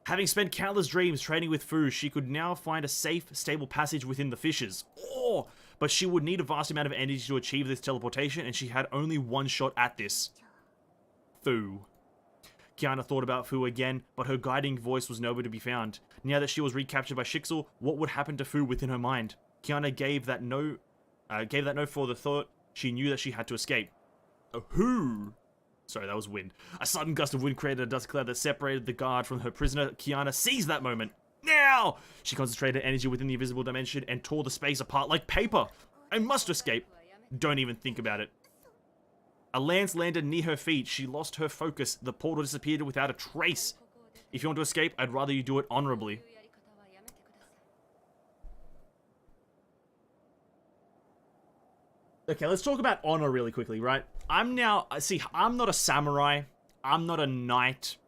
Having spent countless dreams training with Fu, she could now find a safe, stable passage within the fissures. Oh, but she would need a vast amount of energy to achieve this teleportation, and she had only one shot at this. Fu. Kiana thought about Fu again, but her guiding voice was nowhere to be found. Now that she was recaptured by Shixel, what would happen to Fu within her mind? Kiana gave that no Gave that no further thought. She knew that she had to escape. Who? Sorry, that was wind. A sudden gust of wind created a dust cloud that separated the guard from her prisoner. Kiana seized that moment. Now! She concentrated energy within the invisible dimension and tore the space apart like paper. I must escape. Don't even think about it. A lance landed near her feet. She lost her focus. The portal disappeared without a trace. If you want to escape, I'd rather you do it honorably. Okay, let's talk about honor really quickly, right? I'm not a samurai. I'm not a knight.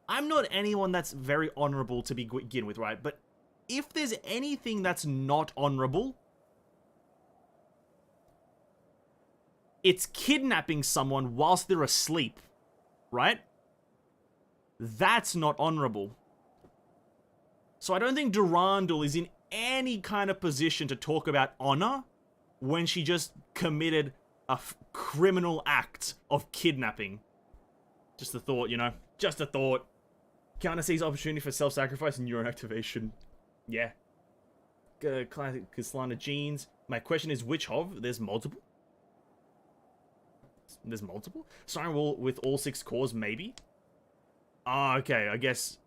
I'm not anyone that's very honorable to begin with, right? But if there's anything that's not honorable, it's kidnapping someone whilst they're asleep, right? That's not honorable. So I don't think Durandal is in any kind of position to talk about honor when she just committed a criminal act of kidnapping. Just a thought, you know? Just a thought. Kiana sees opportunity for self-sacrifice and neuron activation. Yeah. Classic Kaslana genes. My question is, which of? There's multiple? There's multiple? Siren Wall with all 6 cores, maybe? Ah, okay, I guess.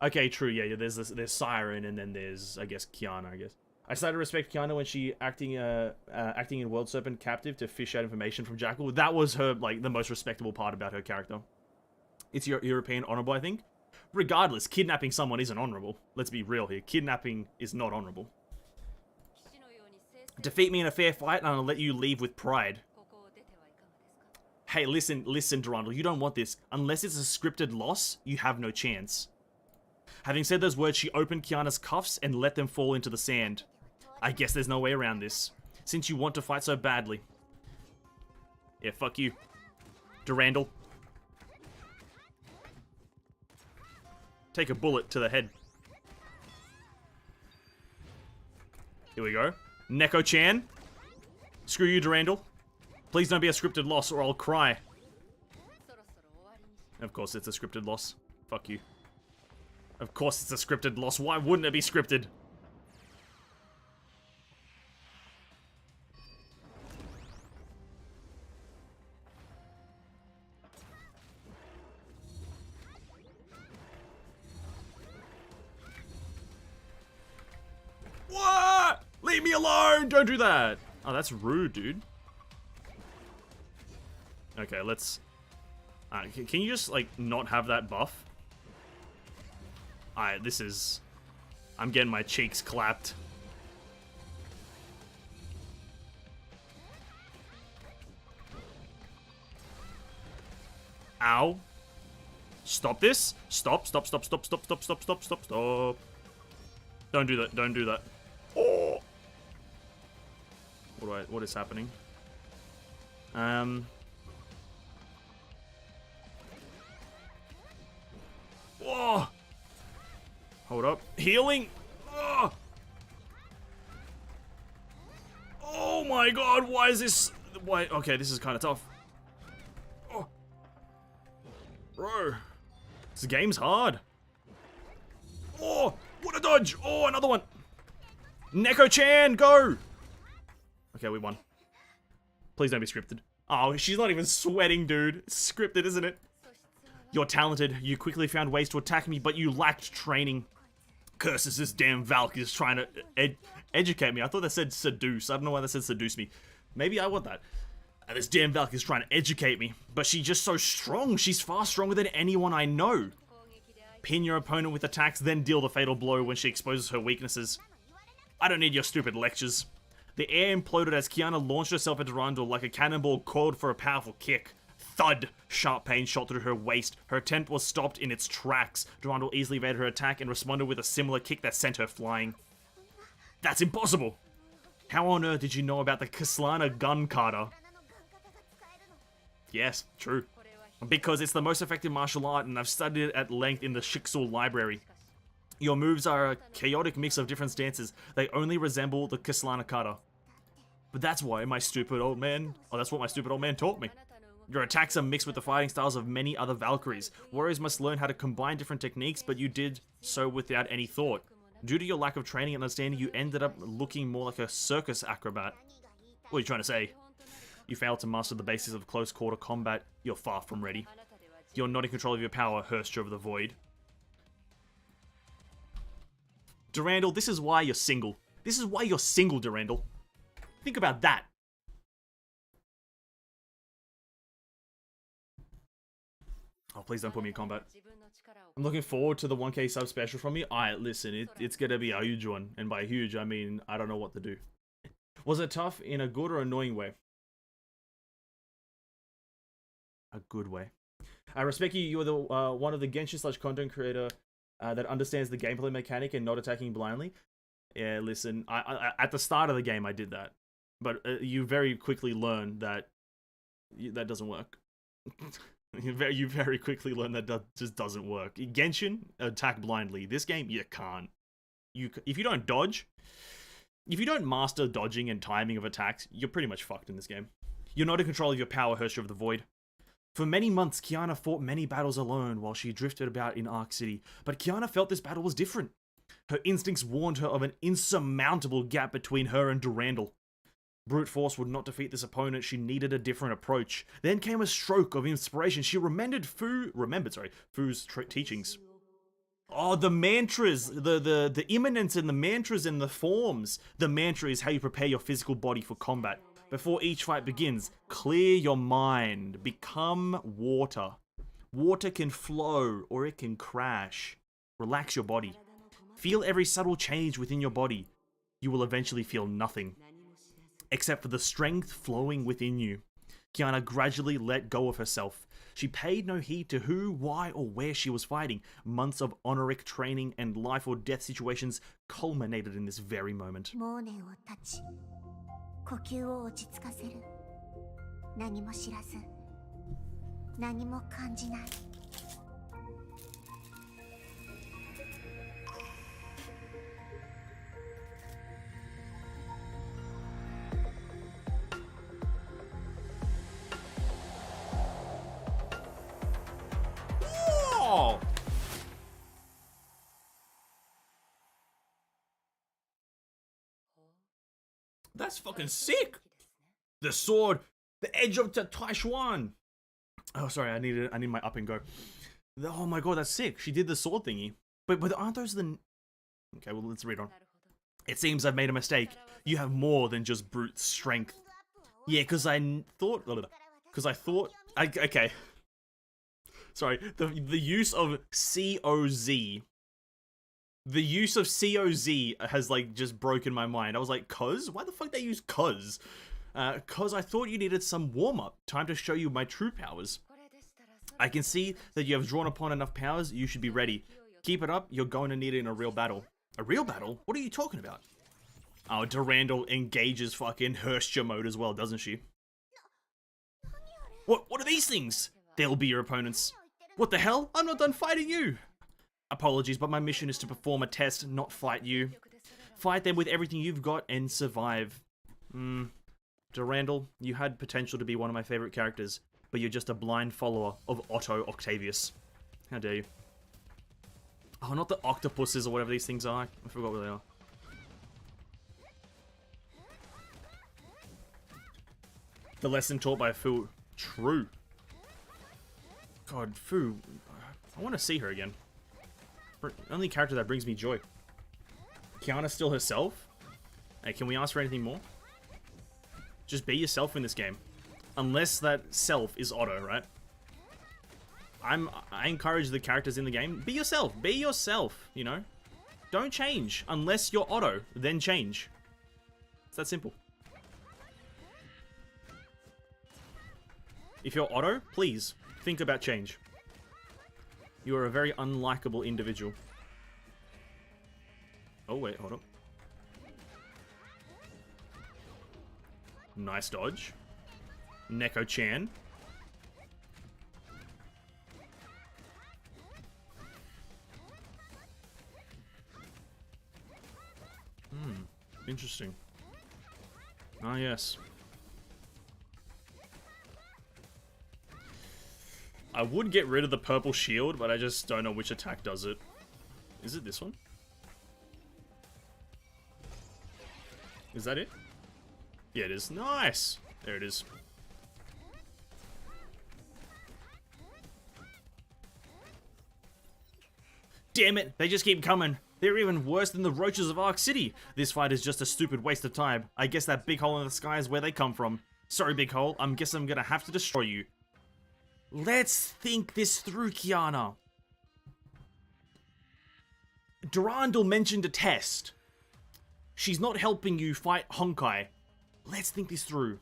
Okay, true, yeah, there's Siren, and then there's, I guess, Kiana, I guess. I started to respect Kiana when she acting in World Serpent Captive to fish out information from Jackal. That was her, like, the most respectable part about her character. It's European honorable, I think. Regardless, kidnapping someone isn't honorable. Let's be real here. Kidnapping is not honorable. Defeat me in a fair fight and I'll let you leave with pride. Hey, listen, Durandal, you don't want this. Unless it's a scripted loss, you have no chance. Having said those words, she opened Kiana's cuffs and let them fall into the sand. I guess there's no way around this, since you want to fight so badly. Yeah, fuck you. Durandal. Take a bullet to the head. Here we go. Neko-chan. Screw you, Durandal. Please don't be a scripted loss or I'll cry. Of course it's a scripted loss. Fuck you. Of course it's a scripted loss. Why wouldn't it be scripted? What? Leave me alone! Don't do that! Oh, that's rude, dude. Okay, let's... can you just, like, not have that buff? Alright, this is... I'm getting my cheeks clapped. Ow. Stop this. Stop. Don't do that. Don't do that. Oh. What is happening? Whoa. Hold up. Healing. Oh. Oh my god, why is this... Why? Okay, this is kind of tough. Oh. Bro. This game's hard. Oh, what a dodge. Oh, another one. Neko-chan, go. Okay, we won. Please don't be scripted. Oh, she's not even sweating, dude. It's scripted, isn't it? You're talented. You quickly found ways to attack me, but you lacked training. Curses, this damn Valk is trying to educate me. I thought that said seduce. I don't know why that said seduce me. Maybe I want that. This damn Valk is trying to educate me. But she's just so strong. She's far stronger than anyone I know. Pin your opponent with attacks, then deal the fatal blow when she exposes her weaknesses. I don't need your stupid lectures. The air imploded as Kiana launched herself at Durandal like a cannonball coiled for a powerful kick. Thud! Sharp pain shot through her waist. Her attempt was stopped in its tracks. Durandal easily evaded her attack and responded with a similar kick that sent her flying. That's impossible! How on earth did you know about the Kaslana gun kata? Yes, true. Because it's the most effective martial art and I've studied it at length in the Shiksul library. Your moves are a chaotic mix of different stances. They only resemble the Kaslana kata. But that's why my stupid old man... Oh, that's what my stupid old man taught me. Your attacks are mixed with the fighting styles of many other Valkyries. Warriors must learn how to combine different techniques, but you did so without any thought. Due to your lack of training and understanding, you ended up looking more like a circus acrobat. What are you trying to say? You failed to master the basics of close quarter combat. You're far from ready. You're not in control of your power, Herstra of the Void. Durandal, this is why you're single. This is why you're single, Durandal. Think about that. Oh, please don't put me in combat. I'm looking forward to the 1K sub special from you. Alright, listen, it's gonna be a huge one. And by huge, I mean, I don't know what to do. Was it tough in a good or annoying way? A good way. I respect you. You are the one of the Genshin / content creator that understands the gameplay mechanic and not attacking blindly. Yeah, listen, I at the start of the game I did that, but you very quickly learn that that doesn't work. you very quickly learn that just doesn't work. Genshin, attack blindly. This game, you can't. If you don't dodge, if you don't master dodging and timing of attacks, you're pretty much fucked in this game. You're not in control of your power, Herstra of the Void. For many months, Kiana fought many battles alone while she drifted about in Ark City, but Kiana felt this battle was different. Her instincts warned her of an insurmountable gap between her and Durandal. Brute force would not defeat this opponent, she needed a different approach. Then came a stroke of inspiration. She remembered Fu's teachings. Oh, the mantras, the imminence in the mantras and the forms. The mantra is how you prepare your physical body for combat. Before each fight begins, clear your mind. Become water. Water can flow or it can crash. Relax your body. Feel every subtle change within your body. You will eventually feel nothing, except for the strength flowing within you. Kiana gradually let go of herself. She paid no heed to who, why, or where she was fighting. Months of honoric training and life or death situations culminated in this very moment. 呼吸を落ち着かせる。何も知らず、何も感じない。Oh! That's fucking sick. The sword, the edge of Taishuan. Oh, sorry, I need my up and go. Oh my god, that's sick. She did the sword thingy. But aren't those the... Okay, well, let's read on. It seems I've made a mistake. You have more than just brute strength. Yeah, because I thought... Okay. Sorry, the use of COZ... The use of COZ has, like, just broken my mind. I was like, cuz? Why the fuck they use cuz? Cuz I thought you needed some warm-up. Time to show you my true powers. I can see that you have drawn upon enough powers, you should be ready. Keep it up, you're going to need it in a real battle. A real battle? What are you talking about? Oh, Durandal engages fucking Herstra mode as well, doesn't she? What are these things? They'll be your opponents. What the hell? I'm not done fighting you! Apologies, but my mission is to perform a test, not fight you. Fight them with everything you've got and survive. Durandal, you had potential to be one of my favorite characters, but you're just a blind follower of Otto Octavius. How dare you? Oh, not the octopuses or whatever these things are. I forgot what they are. The lesson taught by Fu. True. God, Fu. I want to see her again. Only character that brings me joy. Kiana's still herself? Hey, can we ask for anything more? Just be yourself in this game. Unless that self is Otto, right? I encourage the characters in the game, be yourself. Be yourself, you know? Don't change. Unless you're Otto, then change. It's that simple. If you're Otto, please, think about change. You are a very unlikable individual. Oh, wait, hold up. Nice dodge. Neko-chan. Interesting. Ah, yes. I would get rid of the purple shield, but I just don't know which attack does it. Is it this one? Is that it? Yeah, it is. Nice. There it is. Damn it, they just keep coming. They're even worse than the roaches of Ark City. This fight is just a stupid waste of time. I guess that big hole in the sky is where they come from. Sorry, big hole. I'm guessing I'm gonna have to destroy you. Let's think this through, Kiana. Durandal mentioned a test. She's not helping you fight Honkai. Let's think this through.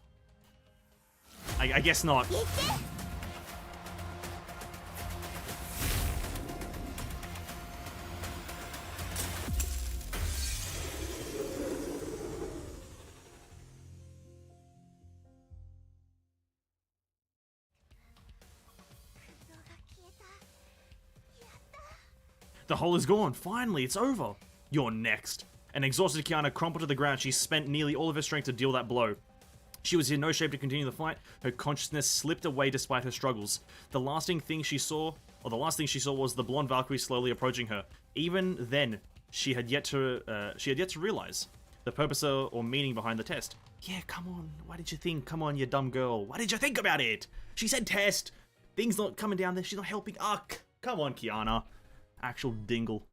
I guess not. The hole is gone. Finally, it's over. You're next. An exhausted Kiana crumpled to the ground. She spent nearly all of her strength to deal that blow. She was in no shape to continue the fight. Her consciousness slipped away despite her struggles. The last thing she saw was the blonde Valkyrie slowly approaching her. Even then, she had yet to realize the purpose or meaning behind the test. Yeah, come on. Why did you think? Come on, you dumb girl. Why did you think about it? She said test. Things not coming down there. She's not helping. Come on, Kiana. Actual dingle.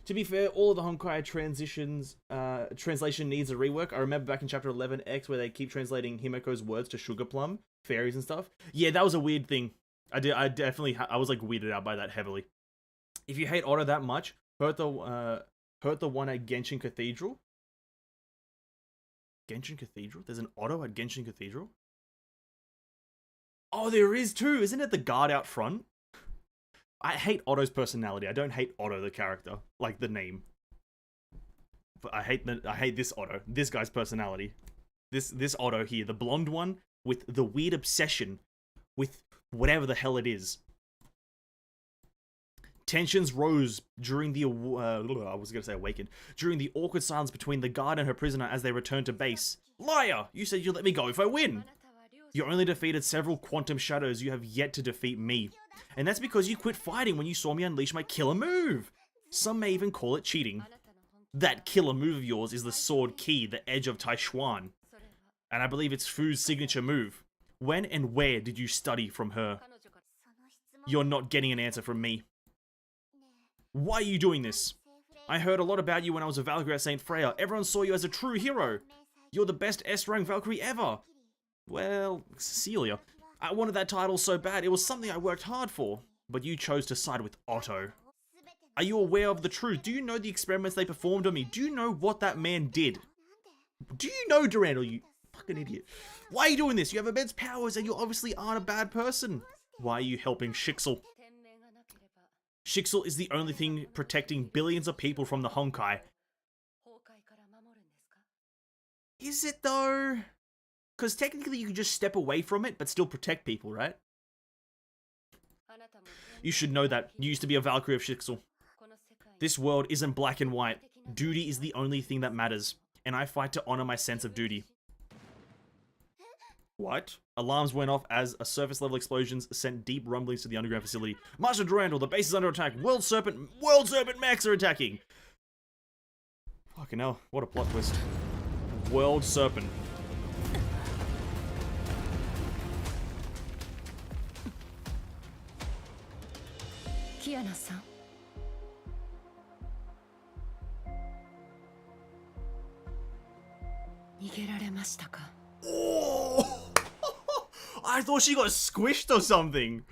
To be fair, all of the Honkai translation needs a rework. I remember back in chapter 11X where they keep translating Himiko's words to sugar plum, fairies and stuff. Yeah, that was a weird thing. I was like weirded out by that heavily. If you hate Otto that much, hurt the one at Genshin Cathedral. Genshin Cathedral? There's an Otto at Genshin Cathedral? Oh, there is too. Isn't it the guard out front? I hate Otto's personality. I don't hate Otto the character, like the name. But I hate this Otto. This guy's personality. This Otto here, the blonde one with the weird obsession with whatever the hell it is. Tensions rose during the during the awkward silence between the guard and her prisoner as they returned to base. Liar! You said you'd let me go if I win. You only defeated several quantum shadows. You have yet to defeat me. And that's because you quit fighting when you saw me unleash my killer move. Some may even call it cheating. That killer move of yours is the Sword Key, the Edge of Taishuan. And I believe it's Fu's signature move. When and where did you study from her? You're not getting an answer from me. Why are you doing this? I heard a lot about you when I was a Valkyrie at St. Freya. Everyone saw you as a true hero. You're the best S-rank Valkyrie ever. Well, Cecilia, I wanted that title so bad. It was something I worked hard for. But you chose to side with Otto. Are you aware of the truth? Do you know the experiments they performed on me? Do you know what that man did? Do you know, Durandal, you fucking idiot? Why are you doing this? You have immense powers and you obviously aren't a bad person. Why are you helping Shixel? Shixel is the only thing protecting billions of people from the Honkai. Is it though? Because technically you can just step away from it, but still protect people, right? You should know that. You used to be a Valkyrie of Shixel. This world isn't black and white. Duty is the only thing that matters. And I fight to honor my sense of duty. What? Alarms went off as a surface level explosions sent deep rumblings to the underground facility. Master Durandal, the base is under attack. World Serpent mechs are attacking. Fucking hell, what a plot twist. World Serpent. Kiana-san. Oh! I thought she got squished or something.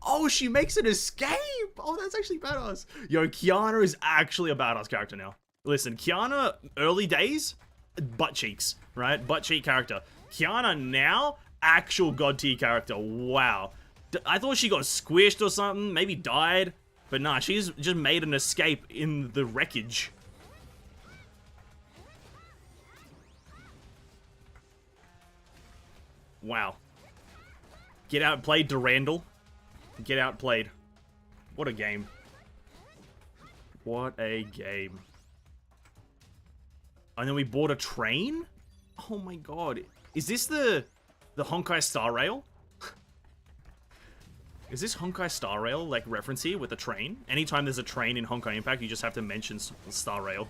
Oh, she makes an escape. Oh, that's actually badass. Yo, Kiana is actually a badass character now. Listen, Kiana, early days, butt cheeks, right? Butt cheek character. Kiana now, actual god tier character. Wow. I thought she got squished or something, maybe died. But nah, she's just made an escape in the wreckage. Wow. Get outplayed, Durandal. Get outplayed. What a game. What a game. And then we bought a train? Oh my god. Is this the Honkai Star Rail? Is this Honkai Star Rail, like, reference here with a train? Anytime there's a train in Honkai Impact, you just have to mention Star Rail.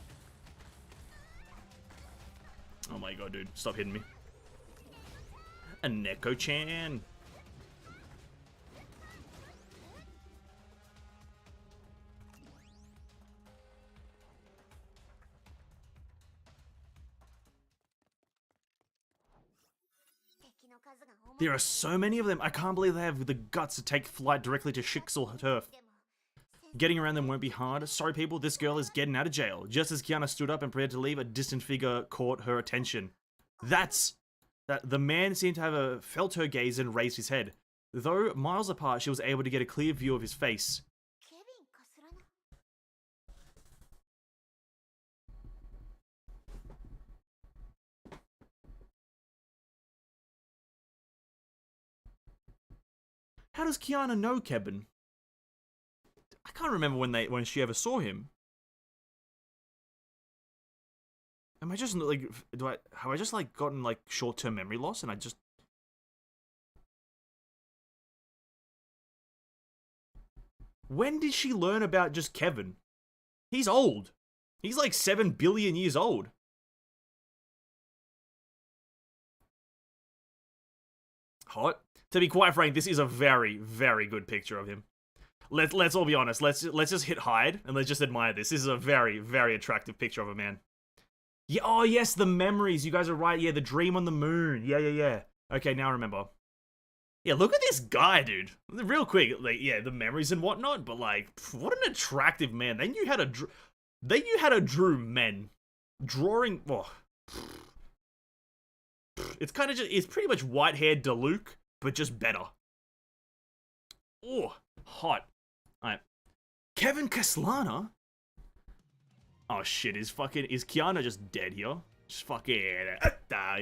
Oh my god, dude. Stop hitting me. A Neko-chan. There are so many of them. I can't believe they have the guts to take flight directly to Shixel turf. Getting around them won't be hard. Sorry people, this girl is getting out of jail. Just as Kiana stood up and prepared to leave, a distant figure caught her attention. That the man seemed to have felt her gaze and raised his head. Though miles apart, she was able to get a clear view of his face. How does Kiana know Kevin? I can't remember when she ever saw him. Am I just like have I just like gotten like short-term memory loss and I just When did she learn about just Kevin? He's old. He's like 7 billion years old. Hot. To be quite frank, this is a very, very good picture of him. Let's all be honest. Let's just hit hide and let's just admire this. This is a very, very attractive picture of a man. Yeah. Oh yes, the memories. You guys are right. Yeah, the dream on the moon. Yeah. Okay, now I remember. Yeah, look at this guy, dude. Real quick, like, yeah, the memories and whatnot, but like, what an attractive man. They knew how to drew men. Drawing. Oh. It's kind of just. It's pretty much white-haired Diluc, but just better. Oh, hot. Alright. Kevin Kaslana? Oh shit, is Kiana just dead here? Just fucking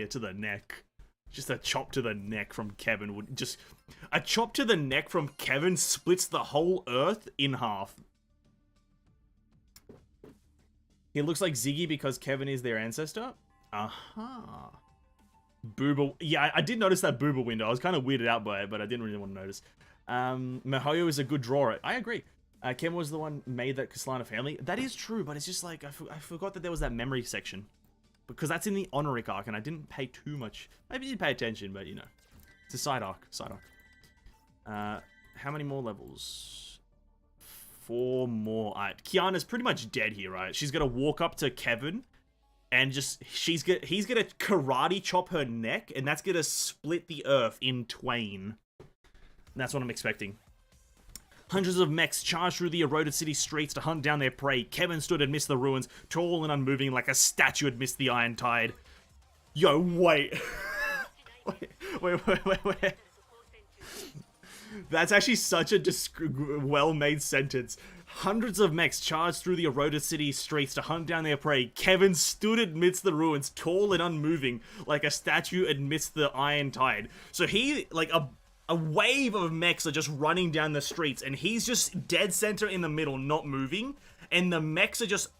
to the neck. Just a chop to the neck from Kevin would just a chop to the neck from Kevin splits the whole earth in half. He looks like Ziggy because Kevin is their ancestor? Aha. Booba. Yeah, I did notice that Booba window. I was kind of weirded out by it, but I didn't really want to notice. Mihoyo is a good drawer. I agree. Ken was the one made that Kaslana family. That is true, but it's just like, I forgot that there was that memory section. Because that's in the Honoric arc, and I didn't pay too much. Maybe you did pay attention, but you know. It's a side arc. How many more levels? 4 more. Alright, Kiana's pretty much dead here, right? She's gonna walk up to Kevin, and just, he's gonna karate chop her neck, and that's gonna split the earth in twain. That's what I'm expecting. Hundreds of mechs charged through the eroded city streets to hunt down their prey. Kevin stood amidst the ruins, tall and unmoving like a statue amidst the iron tide. Yo, wait. wait. That's actually such a well-made sentence. Hundreds of mechs charged through the eroded city streets to hunt down their prey. Kevin stood amidst the ruins, tall and unmoving, like a statue amidst the iron tide. So he, like, a wave of mechs are just running down the streets, and he's just dead center in the middle, not moving, and the mechs are just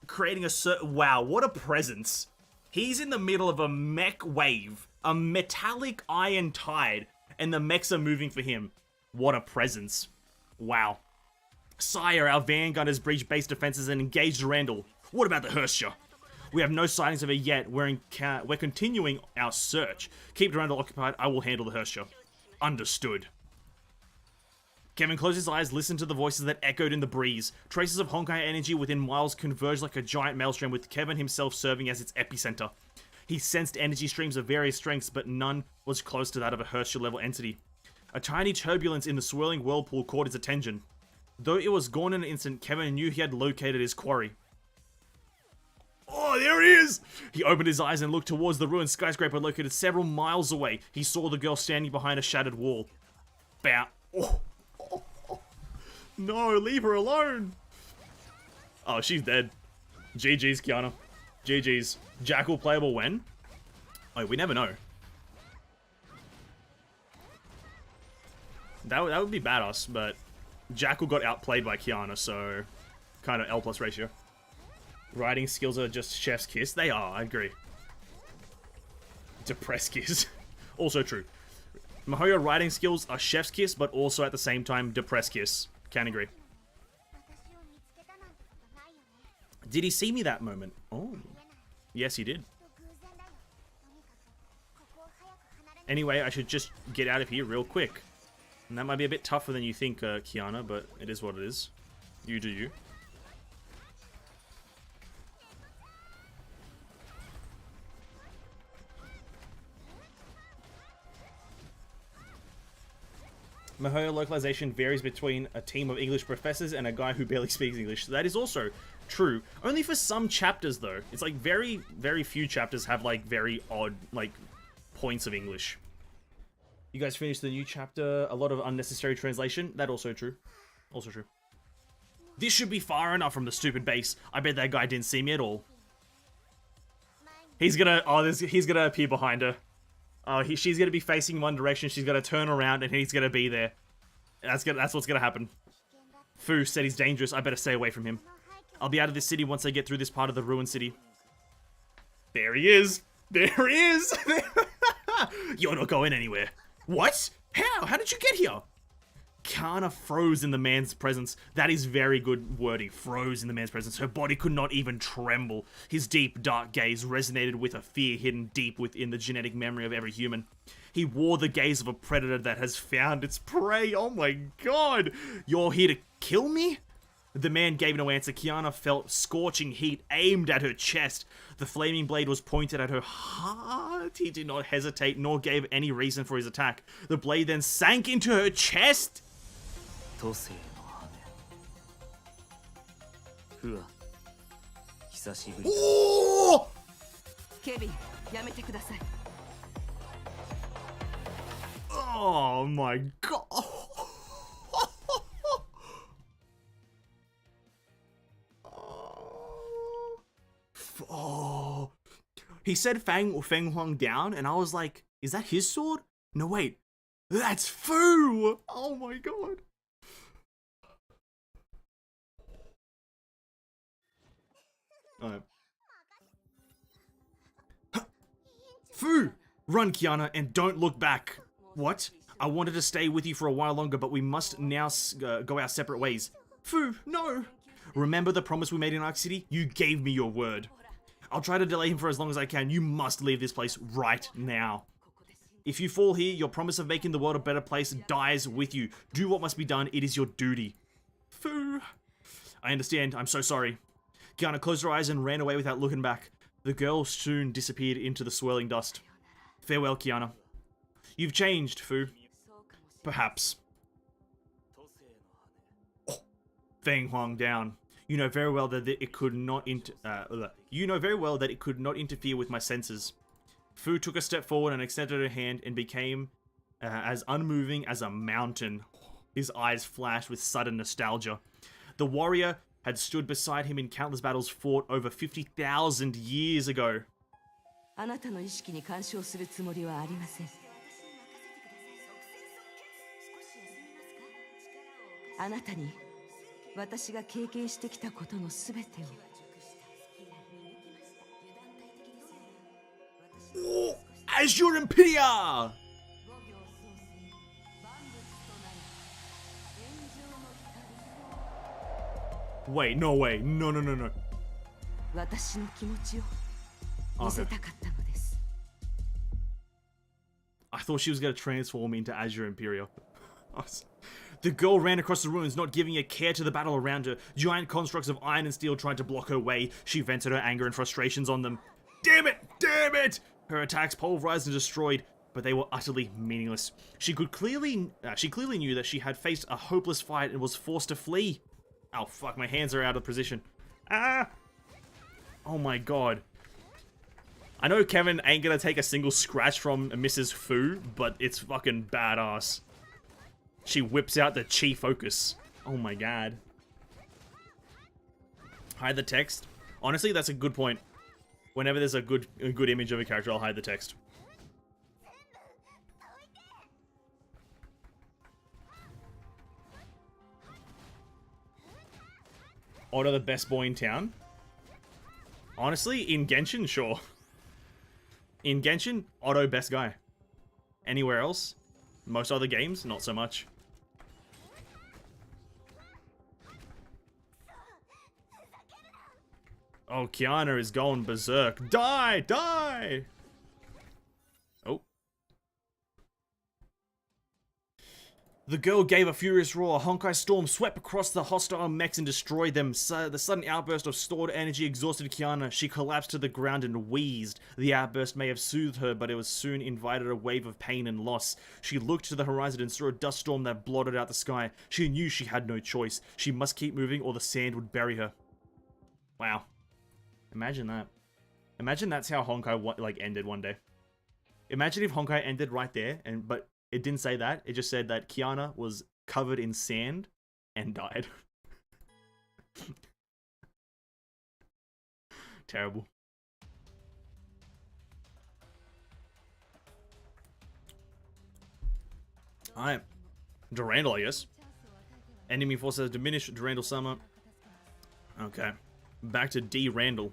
creating a wow, what a presence. He's in the middle of a mech wave, a metallic iron tide, and the mechs are moving for him. What a presence. Wow. Sire, our vanguard has breached base defenses and engaged Randall. What about the Hersha? We have no sightings of it yet. We're continuing our search. Keep Randall occupied. I will handle the Hersha. Understood. Kevin closed his eyes, listened to the voices that echoed in the breeze. Traces of Honkai energy within miles converged like a giant maelstrom, with Kevin himself serving as its epicenter. He sensed energy streams of various strengths, but none was close to that of a Herschel-level entity. A tiny turbulence in the swirling whirlpool caught his attention. Though it was gone in an instant, Kevin knew he had located his quarry. Oh, there he is! He opened his eyes and looked towards the ruined skyscraper located several miles away. He saw the girl standing behind a shattered wall. Bow. Oh. No, leave her alone! Oh, she's dead. GG's, Kiana. GG's. Jackal playable when? Oh, we never know. That would be badass, but Jackal got outplayed by Kiana, so kind of L+ ratio. Writing skills are just chef's kiss. They are, I agree. Depressed kiss. Also true. Mihoyo writing skills are chef's kiss, but also at the same time depressed kiss. Can agree. Did he see me that moment? Oh. Yes, he did. Anyway, I should just get out of here real quick. And that might be a bit tougher than you think, Kiana, but it is what it is. You do you. Mihoyo localization varies between a team of English professors and a guy who barely speaks English. So that is also true. Only for some chapters, though. It's like very, very few chapters have like very odd like points of English. You guys finished the new chapter. A lot of unnecessary translation. That also true. Also true. This should be far enough from the stupid base. I bet that guy didn't see me at all. He's gonna he's gonna appear behind her. She's gonna be facing one direction. She's gonna turn around, and he's gonna be there. That's what's gonna happen. Fu said he's dangerous. I better stay away from him. I'll be out of this city once I get through this part of the ruined city. There he is. There he is. You're not going anywhere. What? How? How did you get here? Kana froze in the man's presence. That is very good wording. Froze in the man's presence. Her body could not even tremble. His deep, dark gaze resonated with a fear hidden deep within the genetic memory of every human. He wore the gaze of a predator that has found its prey. Oh my god! You're here to kill me? The man gave no answer. Kiana felt scorching heat aimed at her chest. The flaming blade was pointed at her heart. He did not hesitate nor gave any reason for his attack. The blade then sank into her chest. Oh! Oh my god. Oh. He said Feng Huang down, and I was like, is that his sword? No, wait. That's Fu! Oh my god. Alright. Fu! Run, Kiana, and don't look back. What? I wanted to stay with you for a while longer, but we must now go our separate ways. Fu, no! Remember the promise we made in Arc City? You gave me your word. I'll try to delay him for as long as I can. You must leave this place right now. If you fall here, your promise of making the world a better place dies with you. Do what must be done. It is your duty. Fu. I understand. I'm so sorry. Kiana closed her eyes and ran away without looking back. The girl soon disappeared into the swirling dust. Farewell, Kiana. You've changed, Fu. Perhaps. Oh. Feng Huang down. You know very well that it could not interfere with my senses. Fu took a step forward and extended her hand and became as unmoving as a mountain. His eyes flashed with sudden nostalgia. The warrior had stood beside him in countless battles fought over 50,000 years ago. Oh, Azure Imperia! Wait, no way. No. Okay. I thought she was going to transform into Azure Imperia. The girl ran across the ruins, not giving a care to the battle around her. Giant constructs of iron and steel tried to block her way. She vented her anger and frustrations on them. Damn it! Damn it! Her attacks pulverized and destroyed, but they were utterly meaningless. She clearly knew that she had faced a hopeless fight and was forced to flee. Oh fuck, my hands are out of position. Ah! Oh my god. I know Kevin ain't gonna take a single scratch from Mrs. Fu, but it's fucking badass. She whips out the chi focus. Oh my god. Hide the text. Honestly, that's a good point. Whenever there's a good image of a character, I'll hide the text. Otto, the best boy in town? Honestly, in Genshin, sure. In Genshin, Otto, best guy. Anywhere else? Most other games, not so much. Oh, Kiana is going berserk. Die! Die! Oh. The girl gave a furious roar. A Honkai storm swept across the hostile mechs and destroyed them. The sudden outburst of stored energy exhausted Kiana. She collapsed to the ground and wheezed. The outburst may have soothed her, but it was soon invited a wave of pain and loss. She looked to the horizon and saw a dust storm that blotted out the sky. She knew she had no choice. She must keep moving or the sand would bury her. Wow. Imagine that. Imagine that's how Honkai ended one day. Imagine if Honkai ended right there, but it didn't say that. It just said that Kiana was covered in sand and died. Terrible. Alright. Durandal, I guess. Enemy force has diminished. Durandal summer. Okay. Back to D. Randall.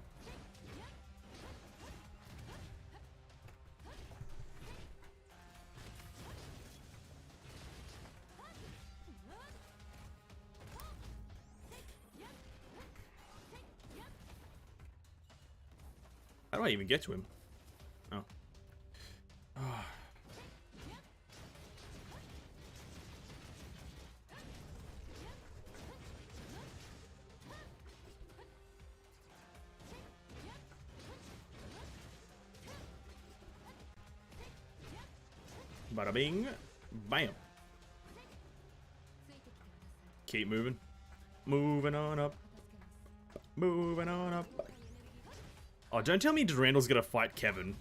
How do I even get to him? Oh. Bada bing. Bam. Keep moving. Moving on up. Moving on up. Oh, don't tell me Durandal's gonna fight Kevin.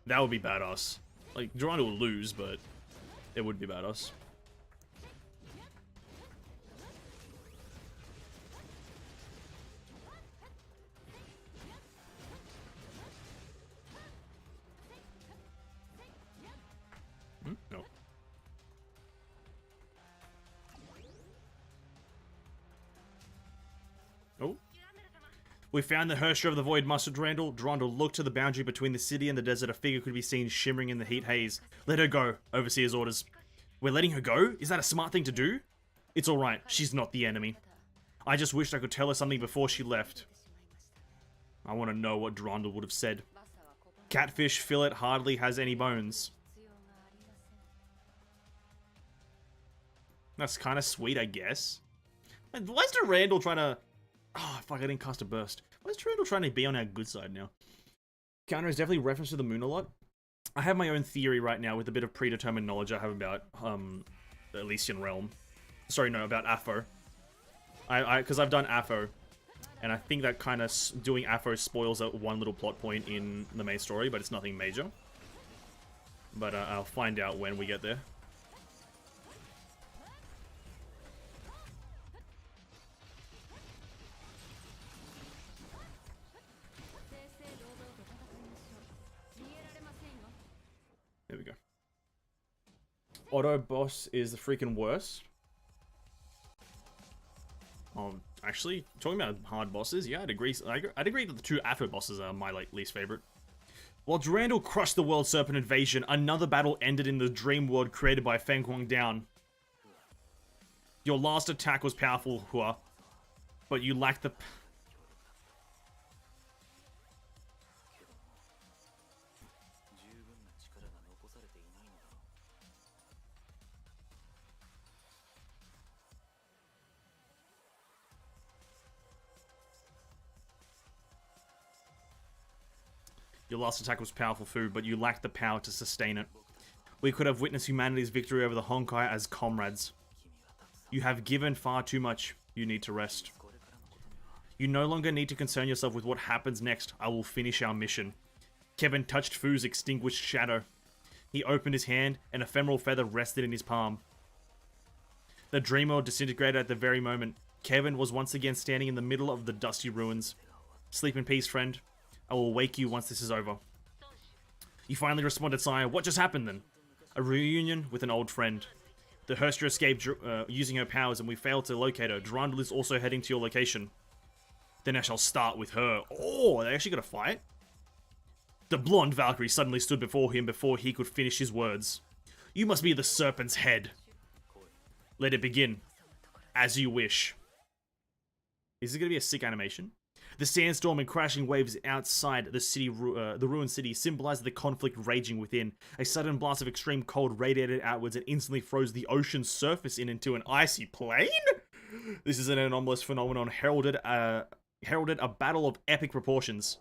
That would be badass. Like, Durandal will lose, but it would be badass. No. Oh. We found the Hersher of the Void, Master Durandal. Durandal looked to the boundary between the city and the desert. A figure could be seen shimmering in the heat haze. Let her go. Overseer's orders. We're letting her go? Is that a smart thing to do? It's alright. She's not the enemy. I just wished I could tell her something before she left. I want to know what Durandal would have said. Catfish fillet hardly has any bones. That's kind of sweet, I guess. Why is Durandal trying to... Oh, fuck, I didn't cast a burst. Why is Durandal trying to be on our good side now? Counter is definitely reference to the moon a lot. I have my own theory right now with a bit of predetermined knowledge I have about the Elysian Realm. Sorry, no, about Afo. Because I've done Afo. And I think that kind of doing Afo spoils out one little plot point in the main story, but it's nothing major. But I'll find out when we get there. There we go. Auto boss is the freaking worst. Actually, talking about hard bosses, yeah, I'd agree that the two Afo bosses are my least favorite. While Durandal crushed the World Serpent invasion, another battle ended in the dream world created by Feng Huang Down. Your last attack was powerful, Hua, but you lacked the... Your last attack was powerful, Fu, but you lacked the power to sustain it. We could have witnessed humanity's victory over the Honkai as comrades. You have given far too much. You need to rest. You no longer need to concern yourself with what happens next. I will finish our mission. Kevin touched Fu's extinguished shadow. He opened his hand, an ephemeral feather rested in his palm. The dream world disintegrated at the very moment. Kevin was once again standing in the middle of the dusty ruins. Sleep in peace, friend. I will wake you once this is over. You finally responded, sire. What just happened then? A reunion with an old friend. The Hersher escaped using her powers and we failed to locate her. Durandal is also heading to your location. Then I shall start with her. Oh, are they actually gonna fight? The blonde Valkyrie suddenly stood before him before he could finish his words. You must be the serpent's head. Let it begin. As you wish. Is it gonna be a sick animation? The sandstorm and crashing waves outside the city, the ruined city, symbolized the conflict raging within. A sudden blast of extreme cold radiated outwards and instantly froze the ocean's surface into an icy plain? This is an anomalous phenomenon heralded a battle of epic proportions.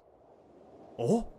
Oh?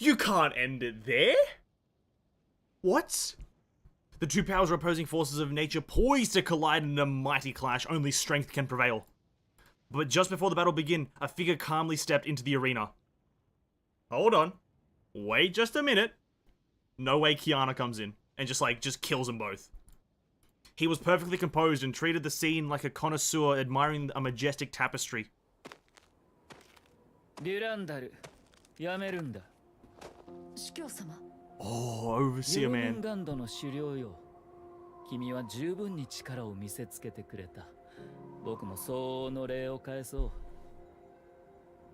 You can't end it there? What? The two powers are opposing forces of nature poised to collide in a mighty clash. Only strength can prevail. But just before the battle began, a figure calmly stepped into the arena. Hold on. Wait just a minute. No way Kiana comes in and just kills them both. He was perfectly composed and treated the scene like a connoisseur admiring a majestic tapestry. デュランダル、やめるんだ。司教様。Oh, Overseer ヨー man. ムンガンドの狩猟よ。君は十分に力を見せつけてくれた。僕も相応の礼を返そ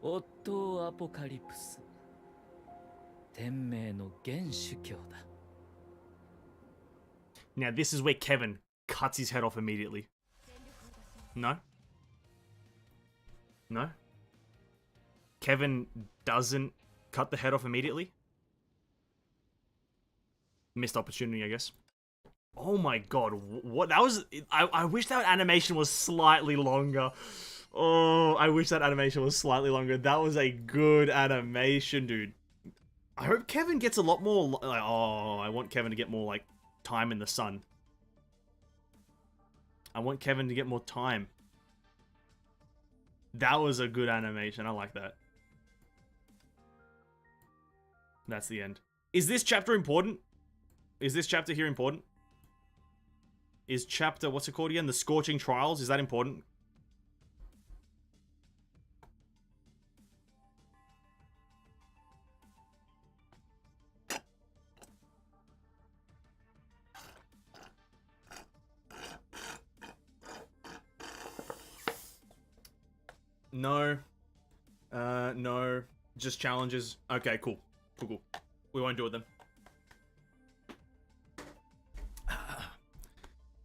う。オットーアポカリプス。天命の元主教だ。Now this is where Kevin cuts his head off immediately. No? No? Kevin doesn't cut the head off immediately? Missed opportunity, I guess. Oh my god, what? That was... I wish that animation was slightly longer. Oh, I wish that animation was slightly longer. That was a good animation, dude. I hope Kevin gets a lot more... Like, oh, I want Kevin to get more, like, time in the sun. I want Kevin to get more time. That was a good animation. I like that. That's the end. Is this chapter important? Is this chapter here important? Is chapter, what's it called again? The Scorching Trials? Is that important? No. No. Just challenges. Okay, cool. Cool. We won't do it then.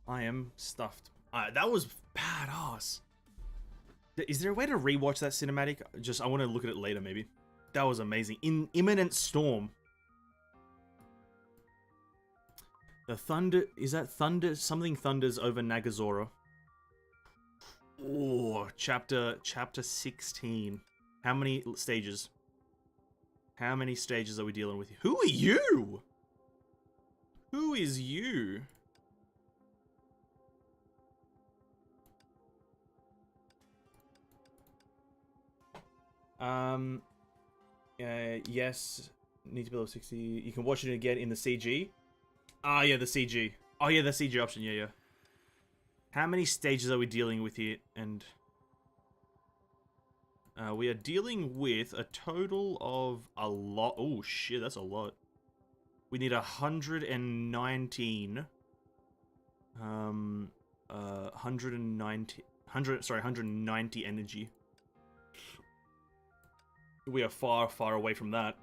I am stuffed. That was badass. Is there a way to rewatch that cinematic? I want to look at it later, maybe. That was amazing. In imminent storm. The thunder... Is that thunder? Something thunders over Nagazora. Oh, chapter 16. How many stages? How many stages are we dealing with? Who are you? Who is you? Yes. Need to be level 60. You can watch it again in the CG. Ah, yeah, the CG. Oh, yeah, the CG option. Yeah, yeah. How many stages are we dealing with here? And we are dealing with a total of a lot. Oh shit, that's a lot. We need 119. 190 energy. We are far, far away from that.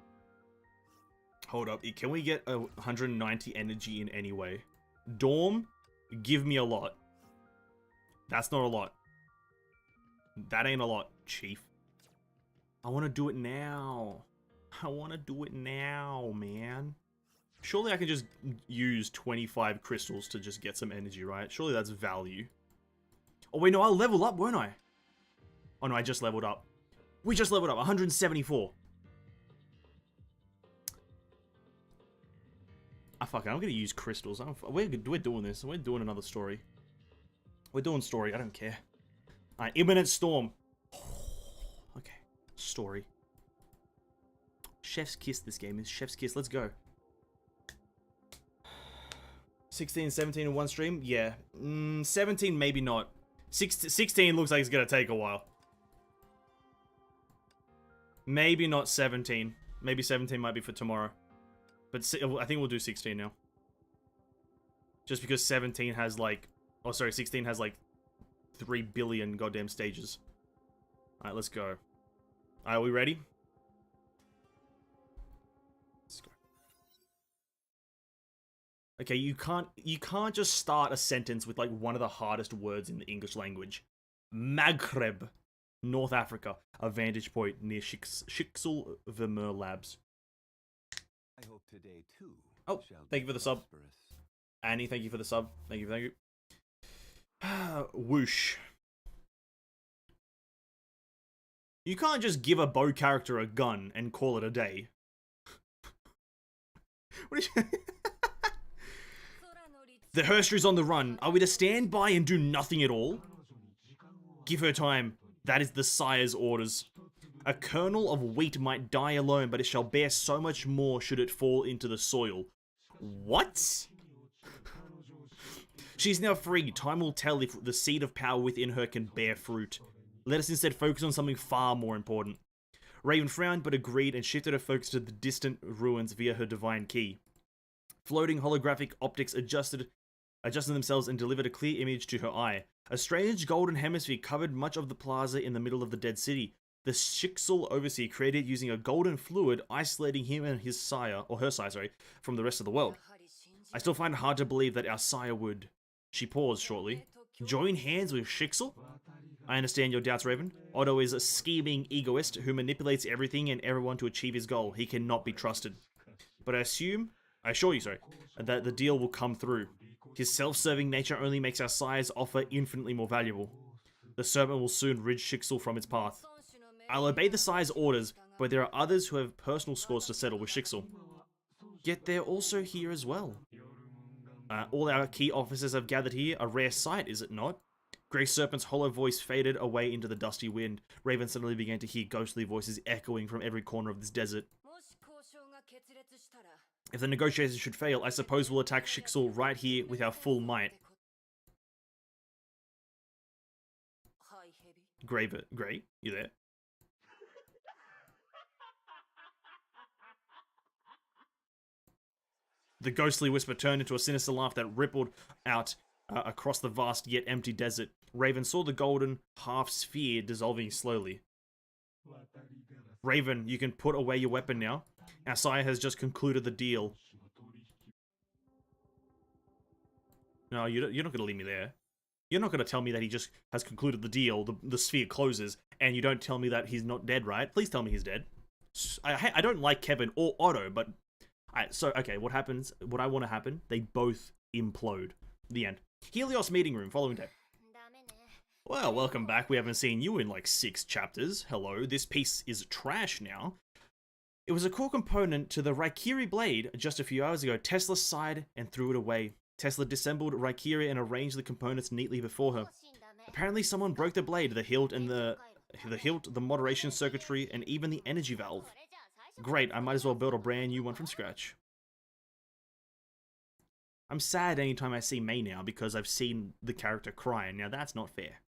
Hold up. Can we get 190 energy in any way? Dorm, give me a lot. That's not a lot. That ain't a lot, Chief. I want to do it now. I want to do it now, man. Surely I can just use 25 crystals to just get some energy, right? Surely that's value. Oh, wait, no, I'll level up, won't I? Oh, no, I just leveled up. We just leveled up, 174. Ah, fuck it, I'm gonna use crystals. We're doing this. We're doing another story. We're doing story, I don't care. Alright, imminent storm. Okay, story. Chef's kiss this game is. Chef's kiss, let's go. 16, 17 in one stream? Yeah. 17, maybe not. 16 looks like it's gonna take a while. Maybe not 17. Maybe 17 might be for tomorrow. But I think we'll do 16 now. Just because 17 has like... Oh, sorry, 16 has like 3 billion goddamn stages. Alright, let's go. Alright, are we ready? Let's go. Okay, you can't just start a sentence with like one of the hardest words in the English language. Maghreb, North Africa, a vantage point near Schicksal Vermeer Labs. I hope today too. Oh, thank you for the sub. Annie, thank you for the sub. Thank you, thank you. Whoosh. You can't just give a bow character a gun and call it a day. What is The Herstry's on the run. Are we to stand by and do nothing at all? Give her time. That is the sire's orders. A kernel of wheat might die alone, but it shall bear so much more should it fall into the soil. What? She's now free. Time will tell if the seed of power within her can bear fruit. Let us instead focus on something far more important. Raven frowned but agreed and shifted her focus to the distant ruins via her divine key. Floating holographic optics adjusted themselves and delivered a clear image to her eye. A strange golden hemisphere covered much of the plaza in the middle of the dead city. The Schicksal Overseer created using a golden fluid, isolating him and his sire, or her sire, sorry, from the rest of the world. I still find it hard to believe that our sire would... She paused shortly. Join hands with Schicksal? I understand your doubts, Raven. Otto is a scheming egoist who manipulates everything and everyone to achieve his goal. He cannot be trusted. But I assure you, that the deal will come through. His self-serving nature only makes our sire's offer infinitely more valuable. The serpent will soon rid Schicksal from its path. I'll obey the sire's orders, but there are others who have personal scores to settle with Schicksal. Yet they're also here as well. All our key officers have gathered here, a rare sight, is it not? Grey Serpent's hollow voice faded away into the dusty wind. Raven suddenly began to hear ghostly voices echoing from every corner of this desert. If the negotiations should fail, I suppose we'll attack Schicksal right here with our full might. Grey, you there? The ghostly whisper turned into a sinister laugh that rippled out across the vast yet empty desert. Raven saw the golden half-sphere dissolving slowly. Raven, you can put away your weapon now. Our sire has just concluded the deal. No, you're not going to leave me there. You're not going to tell me that he just has concluded the deal, the sphere closes, and you don't tell me that he's not dead, right? Please tell me he's dead. I don't like Kevin or Otto, but... So, okay, what happens, what I want to happen, they both implode. The end. Helios meeting room, following day. Well, welcome back. We haven't seen you in like 6 chapters. Hello, this piece is trash now. It was a core component to the Raikiri blade just a few hours ago. Tesla sighed and threw it away. Tesla disassembled Raikiri and arranged the components neatly before her. Apparently someone broke the blade, the hilt, the moderation circuitry, and even the energy valve. Great, I might as well build a brand new one from scratch. I'm sad anytime I see May now because I've seen the character cry, and now that's not fair.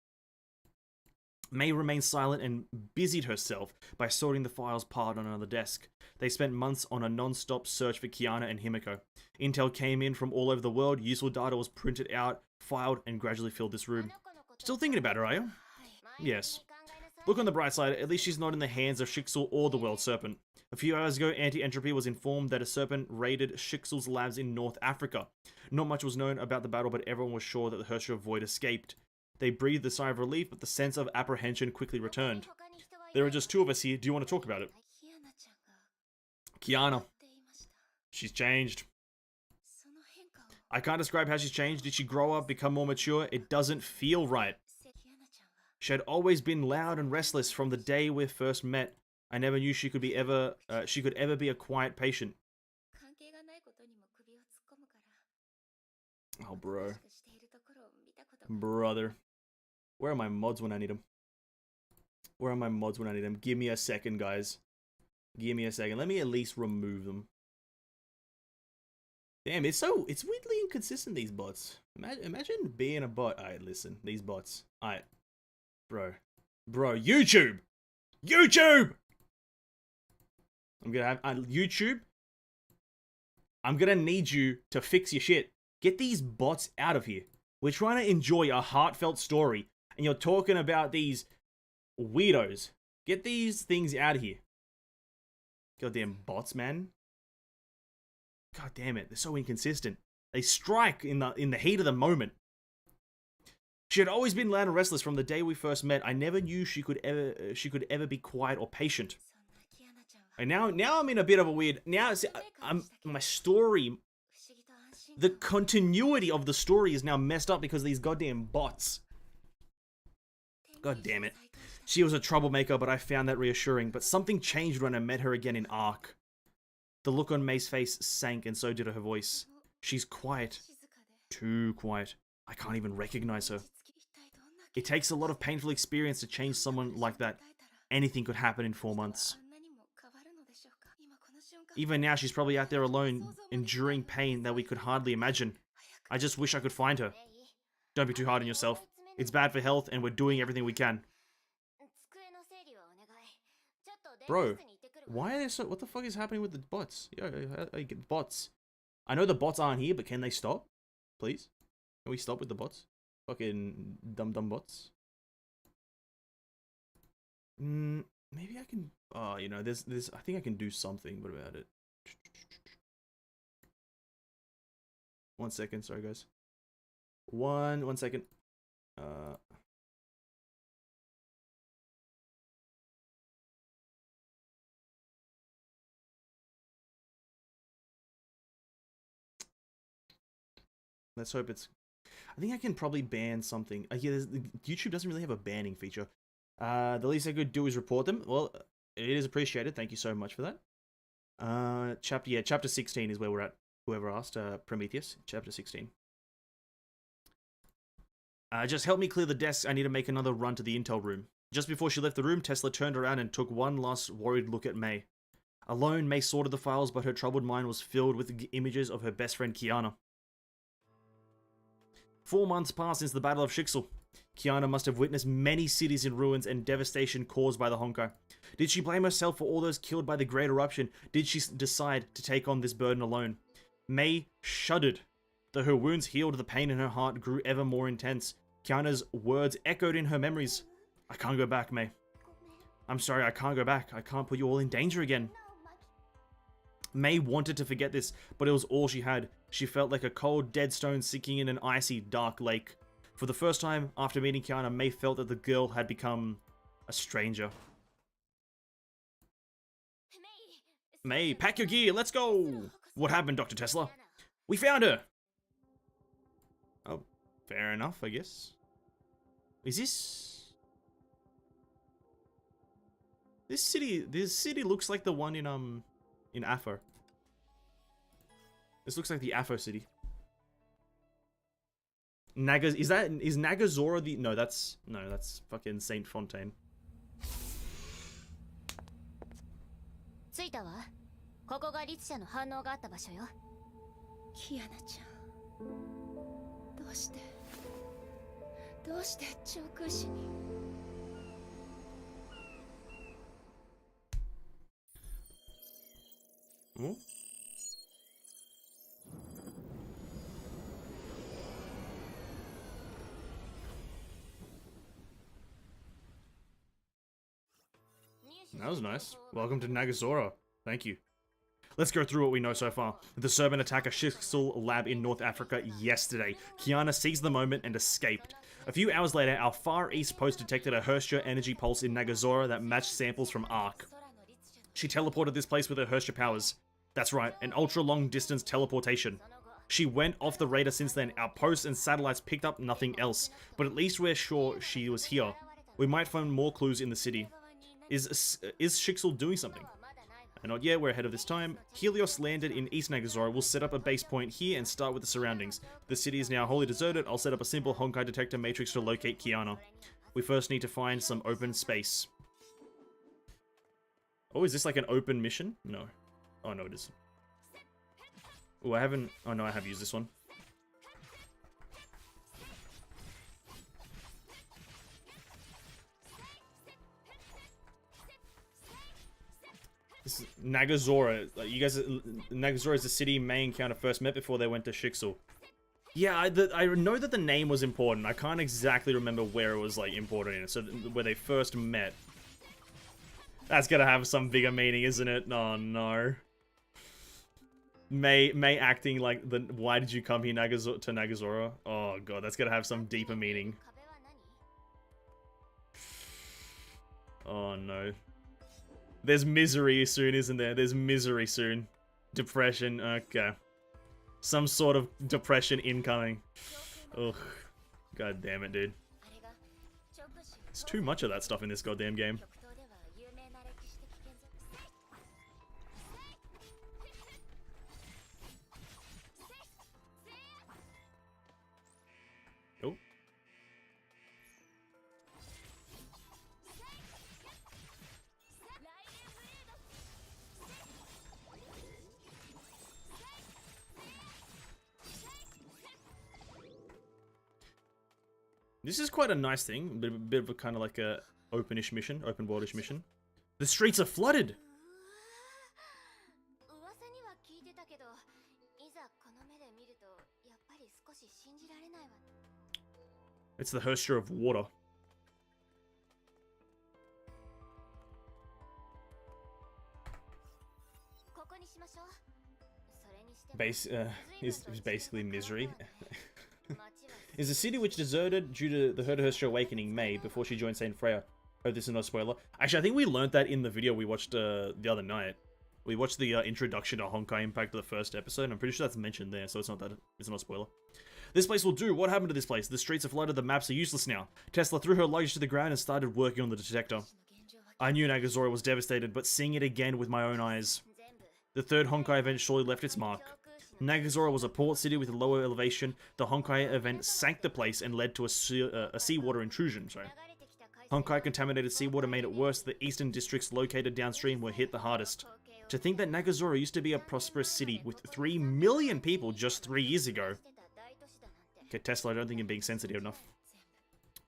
May remained silent and busied herself by sorting the files piled on another desk. They spent months on a non-stop search for Kiana and Himiko. Intel came in from all over the world, useful data was printed out, filed, and gradually filled this room. Still thinking about her, are you? Yes. Look on the bright side, at least she's not in the hands of Schicksal or the World Serpent. A few hours ago, Anti-Entropy was informed that a serpent raided Schicksal's labs in North Africa. Not much was known about the battle, but everyone was sure that the Herschel Void escaped. They breathed a sigh of relief, but the sense of apprehension quickly returned. There are just 2 of us here. Do you want to talk about it? Kiana. She's changed. I can't describe how she's changed. Did she grow up, become more mature? It doesn't feel right. She had always been loud and restless from the day we first met. I never knew she could ever be a quiet patient. Oh, bro. Brother. Where are my mods when I need them? Where are my mods when I need them? Give me a second, guys. Give me a second. Let me at least remove them. Damn, it's weirdly inconsistent, these bots. Imagine being a bot. Alright, listen. These bots. Alright. Bro, YouTube! YouTube! I'm gonna have, YouTube, I'm gonna need you to fix your shit. Get these bots out of here. We're trying to enjoy a heartfelt story, and you're talking about these weirdos. Get these things out of here. Goddamn bots, man. God damn it, they're so inconsistent. They strike in the heat of the moment. She had always been loud and restless from the day we first met. I never knew she could ever be quiet or patient. And now I'm in a bit of a weird. Now my story, the continuity of the story is now messed up because of these goddamn bots. God damn it. She was a troublemaker, but I found that reassuring. But something changed when I met her again in Ark. The look on May's face sank, and so did her voice. She's quiet. Too quiet. I can't even recognize her. It takes a lot of painful experience to change someone like that. Anything could happen in 4 months. Even now, she's probably out there alone, enduring pain that we could hardly imagine. I just wish I could find her. Don't be too hard on yourself. It's bad for health, and we're doing everything we can. Bro, why are they so... What the fuck is happening with the bots? Yo, bots. I know the bots aren't here, but can they stop? Please? Can we stop with the bots? Fucking dumb bots. Maybe I can... Oh, you know, there's... I think I can do something about it. 1 second, sorry guys. One second. Let's hope it's... I think I can probably ban something. Yeah, YouTube doesn't really have a banning feature. The least I could do is report them. Well, it is appreciated. Thank you so much for that. Chapter 16 is where we're at. Whoever asked, Prometheus, chapter 16. Just help me clear the desks. I need to make another run to the intel room. Just before she left the room, Tesla turned around and took one last worried look at May. Alone, May sorted the files, but her troubled mind was filled with images of her best friend Kiana. 4 months passed since the Battle of Shixel. Kiana must have witnessed many cities in ruins and devastation caused by the Honkai. Did she blame herself for all those killed by the Great Eruption? Did she decide to take on this burden alone? May shuddered. Though her wounds healed, the pain in her heart grew ever more intense. Kiana's words echoed in her memories. I can't go back, May. I'm sorry, I can't go back. I can't put you all in danger again. May wanted to forget this, but it was all she had. She felt like a cold, dead stone sinking in an icy, dark lake. For the first time after meeting Kiana, May felt that the girl had become a stranger. May, pack your gear, let's go! What happened, Dr. Tesla? We found her! Oh, fair enough, I guess. Is this... This city looks like the one in Afo. This looks like the Afo city. Is Nagazora the... No, that's fucking Saint Fontaine. 着いたわ。ここが律者の反応があった場所よ。キアナちゃん、どうして長空市に。Hmm? That was nice. Welcome to Nagazora. Thank you. Let's go through what we know so far. The Serpent attacked a Shixel lab in North Africa yesterday. Kiana seized the moment and escaped. A few hours later, our Far East post detected a Hersture energy pulse in Nagazora that matched samples from Ark. She teleported this place with her Hersha powers. That's right, an ultra-long-distance teleportation. She went off the radar since then. Our posts and satellites picked up nothing else, but at least we're sure she was here. We might find more clues in the city. Is Shixel doing something? Not yet, we're ahead of this time. Helios landed in East Nagazora. We'll set up a base point here and start with the surroundings. The city is now wholly deserted. I'll set up a simple Honkai detector matrix to locate Kiana. We first need to find some open space. Oh, is this like an open mission? No. Oh, no, it is. Oh, I haven't... Oh, no, I have used this one. This is Nagazora. Like, you guys... Nagazora is the city May and Counter first met before they went to Shixel. Yeah, I know that the name was important. I can't exactly remember where it was, like, important in it. So, where they first met. That's gonna have some bigger meaning, isn't it? Oh, no. May acting like the why did you come here to Nagazora? Oh god, that's gonna have some deeper meaning. Oh no. There's misery soon, isn't there? There's misery soon. Depression, okay. Some sort of depression incoming. Ugh. God damn it, dude. There's too much of that stuff in this goddamn game. Oh. This is quite a nice thing, a bit of a kind of like a openish mission, open worldish mission. The streets are flooded. It's the Hersha of water. Is basically misery. Is a city which deserted due to the Hersha awakening May before she joined Saint Freya. Hope this is not a spoiler. Actually, I think we learned that in the video we watched the other night. We watched the introduction to Honkai Impact of the first episode, and I'm pretty sure that's mentioned there, so it's not a spoiler. This place will do. What happened to this place? The streets are flooded, the maps are useless now. Tesla threw her luggage to the ground and started working on the detector. I knew Nagazora was devastated, but seeing it again with my own eyes. The third Honkai event surely left its mark. Nagazora was a port city with a lower elevation. The Honkai event sank the place and led to a seawater intrusion. Honkai contaminated seawater made it worse. The eastern districts located downstream were hit the hardest. To think that Nagazora used to be a prosperous city with 3 million people just 3 years ago. Okay, Tesla, I don't think you're being sensitive enough.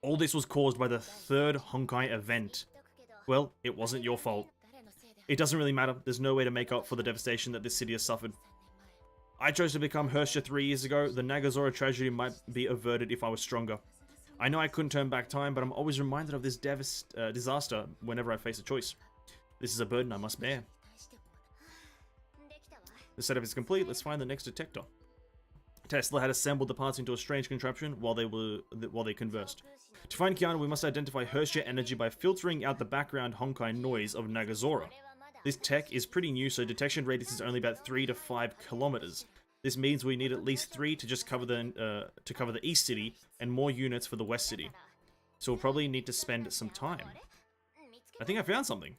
All this was caused by the third Honkai event. Well, it wasn't your fault. It doesn't really matter. There's no way to make up for the devastation that this city has suffered. I chose to become Hersha 3 years ago. The Nagazora tragedy might be averted if I was stronger. I know I couldn't turn back time, but I'm always reminded of this disaster whenever I face a choice. This is a burden I must bear. The setup is complete. Let's find the next detector. Tesla had assembled the parts into a strange contraption while they conversed. To find Kiana, we must identify Hersha energy by filtering out the background Honkai noise of Nagazora. This tech is pretty new, so detection radius is only about 3 to 5 kilometers. This means we need at least 3 to just cover the east city and more units for the west city. So we'll probably need to spend some time. I think I found something.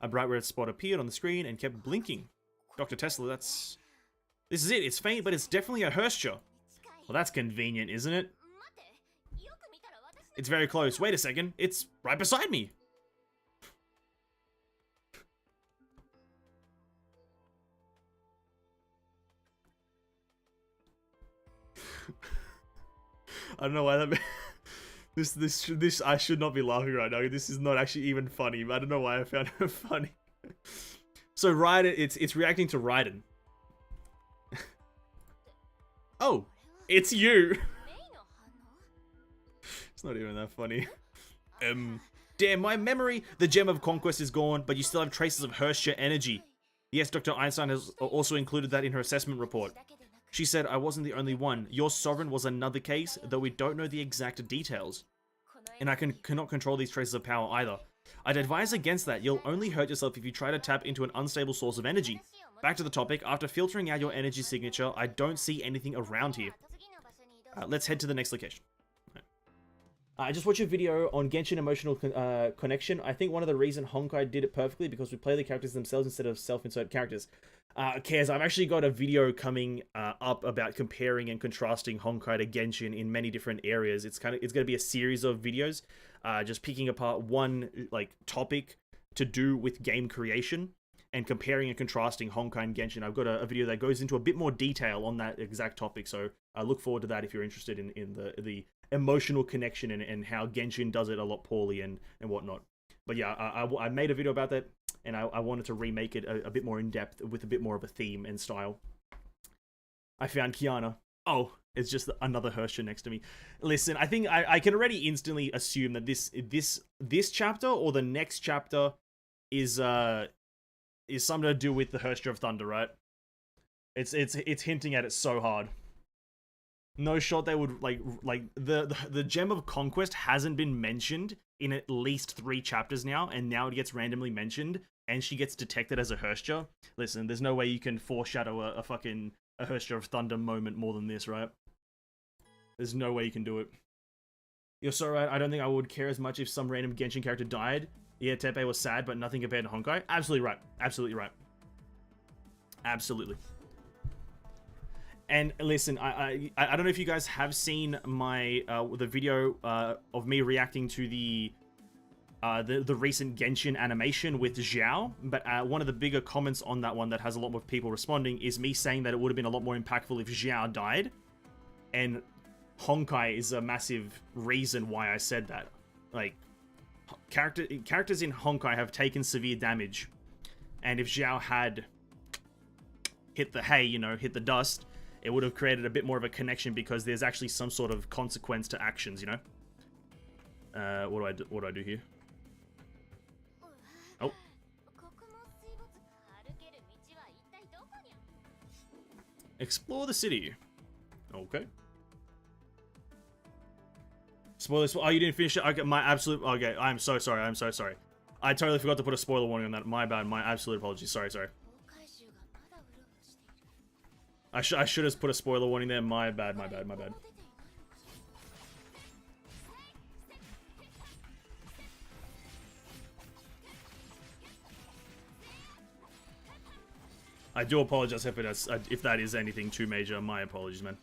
A bright red spot appeared on the screen and kept blinking. Dr. Tesla, this is it. It's faint, but it's definitely a Hersha. Well, that's convenient, isn't it? It's very close. Wait a second. It's right beside me. I don't know why that. This I should not be laughing right now. This is not actually even funny. But I don't know why I found it funny. So Raiden, it's reacting to Raiden. Oh, it's you. It's not even that funny. Damn, my memory. The Gem of Conquest is gone, but you still have traces of Hersha energy. Yes, Dr. Einstein has also included that in her assessment report. She said, I wasn't the only one. Your sovereign was another case, though we don't know the exact details. And I cannot control these traces of power either. I'd advise against that. You'll only hurt yourself if you try to tap into an unstable source of energy. Back to the topic, after filtering out your energy signature, I don't see anything around here. Let's head to the next location. I just watched a video on Genshin Emotional Connection. I think one of the reasons Honkai did it perfectly because we play the characters themselves instead of self-insert characters. Cares, I've actually got a video coming up about comparing and contrasting Honkai to Genshin in many different areas. It's going to be a series of videos, just picking apart one topic to do with game creation and comparing and contrasting Honkai and Genshin. I've got a video that goes into a bit more detail on that exact topic, so I look forward to that if you're interested in the emotional connection and how Genshin does it a lot poorly and whatnot. But yeah, I made a video about that, and I wanted to remake it a bit more in depth with a bit more of a theme and style. I found Kiana. Oh, it's just another Hersher next to me. Listen, I think I can already instantly assume that this chapter or the next chapter is something to do with the Hersher of Thunder, right? It's hinting at it so hard. No shot they would like the Gem of Conquest hasn't been mentioned in at least 3 chapters now, and now it gets randomly mentioned and she gets detected as a Hersher. Listen, there's no way you can foreshadow a Hersher of Thunder moment more than this, right? There's no way you can do it. You're so right, I don't think I would care as much if some random Genshin character died. Yeah, Tepe was sad, but nothing compared to Honkai. Absolutely right. Absolutely right. Absolutely. And listen, I don't know if you guys have seen my the video of me reacting to the recent Genshin animation with Xiao, but one of the bigger comments on that one that has a lot more people responding is me saying that it would have been a lot more impactful if Xiao died, and Honkai is a massive reason why I said that. Like, characters in Honkai have taken severe damage, and if Xiao had hit the hay, hit the dust, it would have created a bit more of a connection because there's actually some sort of consequence to actions, What do I do here? Oh. Explore the city. Okay. Spoilers. Oh, you didn't finish it? Okay, okay, I'm so sorry. I'm so sorry. I totally forgot to put a spoiler warning on that. My bad. My absolute apologies. Sorry. I should have put a spoiler warning there. My bad. I do apologize if that is anything too major. My apologies, man.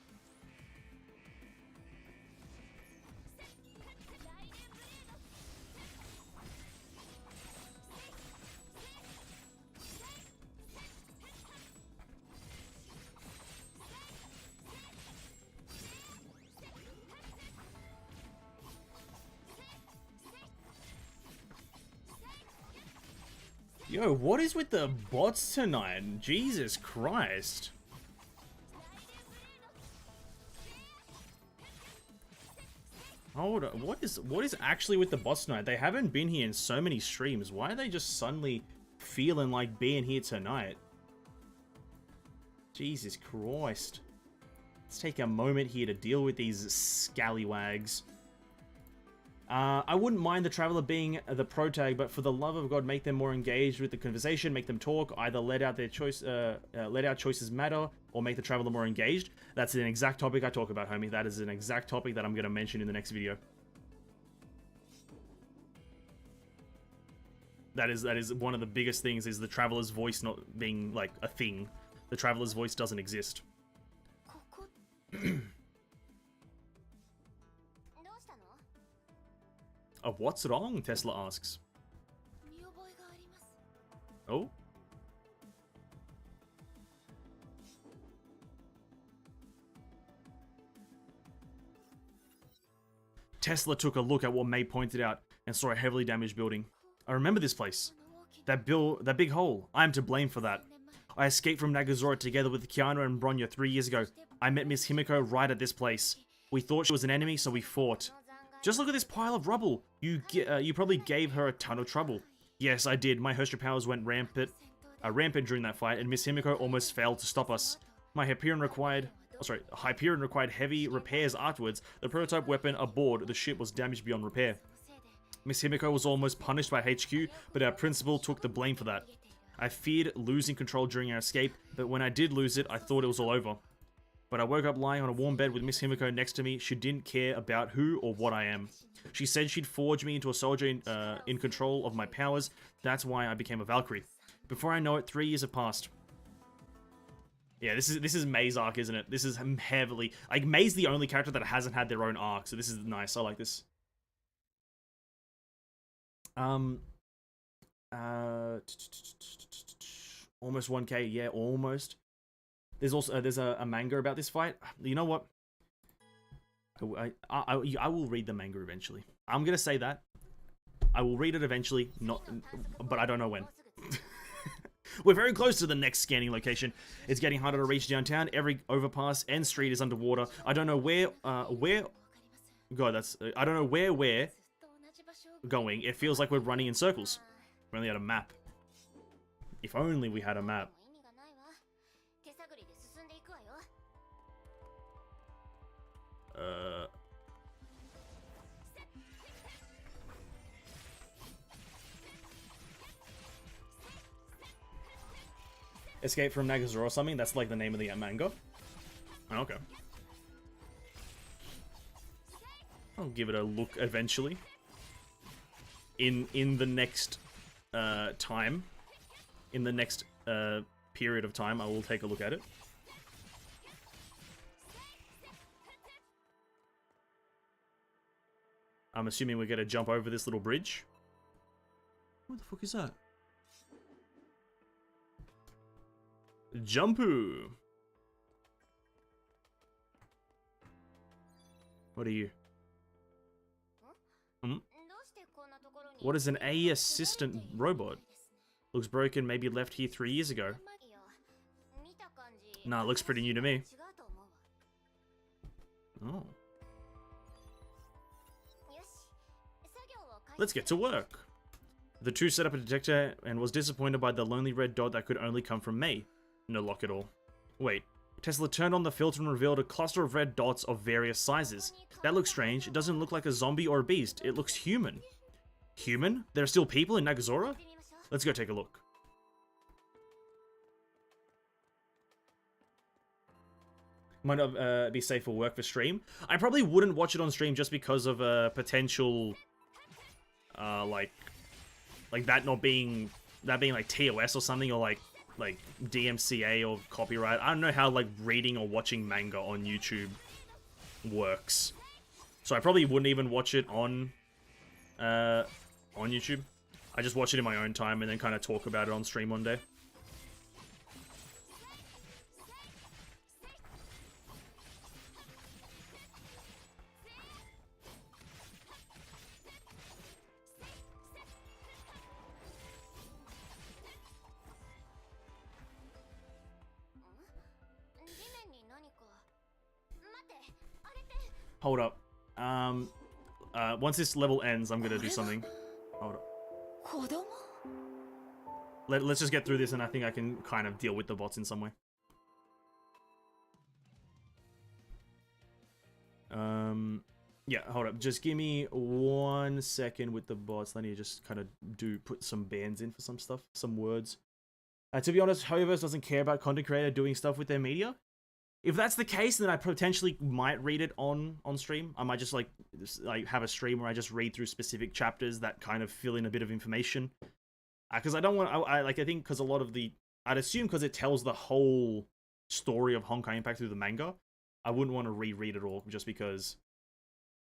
Yo, what is with the bots tonight? Jesus Christ. Hold on, what is actually with the bots tonight? They haven't been here in so many streams. Why are they just suddenly feeling like being here tonight? Jesus Christ. Let's take a moment here to deal with these scallywags. I wouldn't mind the Traveler being the pro tag, but for the love of God, make them more engaged with the conversation, make them talk, either let out choices matter, or make the Traveler more engaged. That's an exact topic I talk about, homie. That is an exact topic that I'm going to mention in the next video. That is one of the biggest things, is the Traveler's voice not being, like, a thing. The Traveler's voice doesn't exist. What's wrong? Tesla asks. Oh? Tesla took a look at what May pointed out and saw a heavily damaged building. I remember this place. That big hole. I am to blame for that. I escaped from Nagazora together with Kiana and Bronya 3 years ago. I met Miss Himiko right at this place. We thought she was an enemy, so we fought. Just look at this pile of rubble. You probably gave her a ton of trouble. Yes, I did. My Hersher powers went rampant during that fight, and Miss Himiko almost failed to stop us. My Hyperion required heavy repairs afterwards. The prototype weapon aboard the ship was damaged beyond repair. Miss Himiko was almost punished by HQ, but our principal took the blame for that. I feared losing control during our escape, but when I did lose it, I thought it was all over. But I woke up lying on a warm bed with Miss Himiko next to me. She didn't care about who or what I am. She said she'd forge me into a soldier in control of my powers. That's why I became a Valkyrie. Before I know it, 3 years have passed. Yeah, this is May's arc, isn't it? This is heavily... Like, May's the only character that hasn't had their own arc, so this is nice. I like this. Almost 1k, yeah, almost. There's also there's a manga about this fight. You know what? I will read the manga eventually. I'm gonna say that. I will read it eventually, but I don't know when. We're very close to the next scanning location. It's getting harder to reach downtown. Every overpass and street is underwater. I don't know where God, I don't know where we're going. It feels like we're running in circles. We only had a map. If only we had a map. Escape from Nagazora or something? That's like the name of the manga? Okay. I'll give it a look eventually. In the next time. In the next period of time, I will take a look at it. I'm assuming we're gonna jump over this little bridge. What the fuck is that? Jumpu! What are you? Hmm? What is an AE assistant robot? Looks broken, maybe left here 3 years ago. Nah, looks pretty new to me. Oh. Let's get to work. The two set up a detector and was disappointed by the lonely red dot that could only come from May. No lock at all. Wait. Tesla turned on the filter and revealed a cluster of red dots of various sizes. That looks strange. It doesn't look like a zombie or a beast. It looks human. Human? There are still people in Nagazora? Let's go take a look. Might not be safe for work for stream. I probably wouldn't watch it on stream just because of potential, like that not being like TOS or something, or like DMCA or copyright. I don't know how like reading or watching manga on YouTube works, so I probably wouldn't even watch it on YouTube. I just watch it in my own time and then kind of talk about it on stream one day. Hold up. Once this level ends, I'm gonna do something. Hold up. Let's just get through this, and I think I can kind of deal with the bots in some way. Yeah, hold up. Just give me 1 second with the bots. Let me just kind of put some bands in for some stuff, some words. To be honest, Hoyoverses doesn't care about content creator doing stuff with their media. If that's the case, then I potentially might read it on stream. I might just like have a stream where I just read through specific chapters that kind of fill in a bit of information. Because I don't want, I think because a lot of I'd assume because it tells the whole story of Honkai Impact through the manga, I wouldn't want to reread it all just because,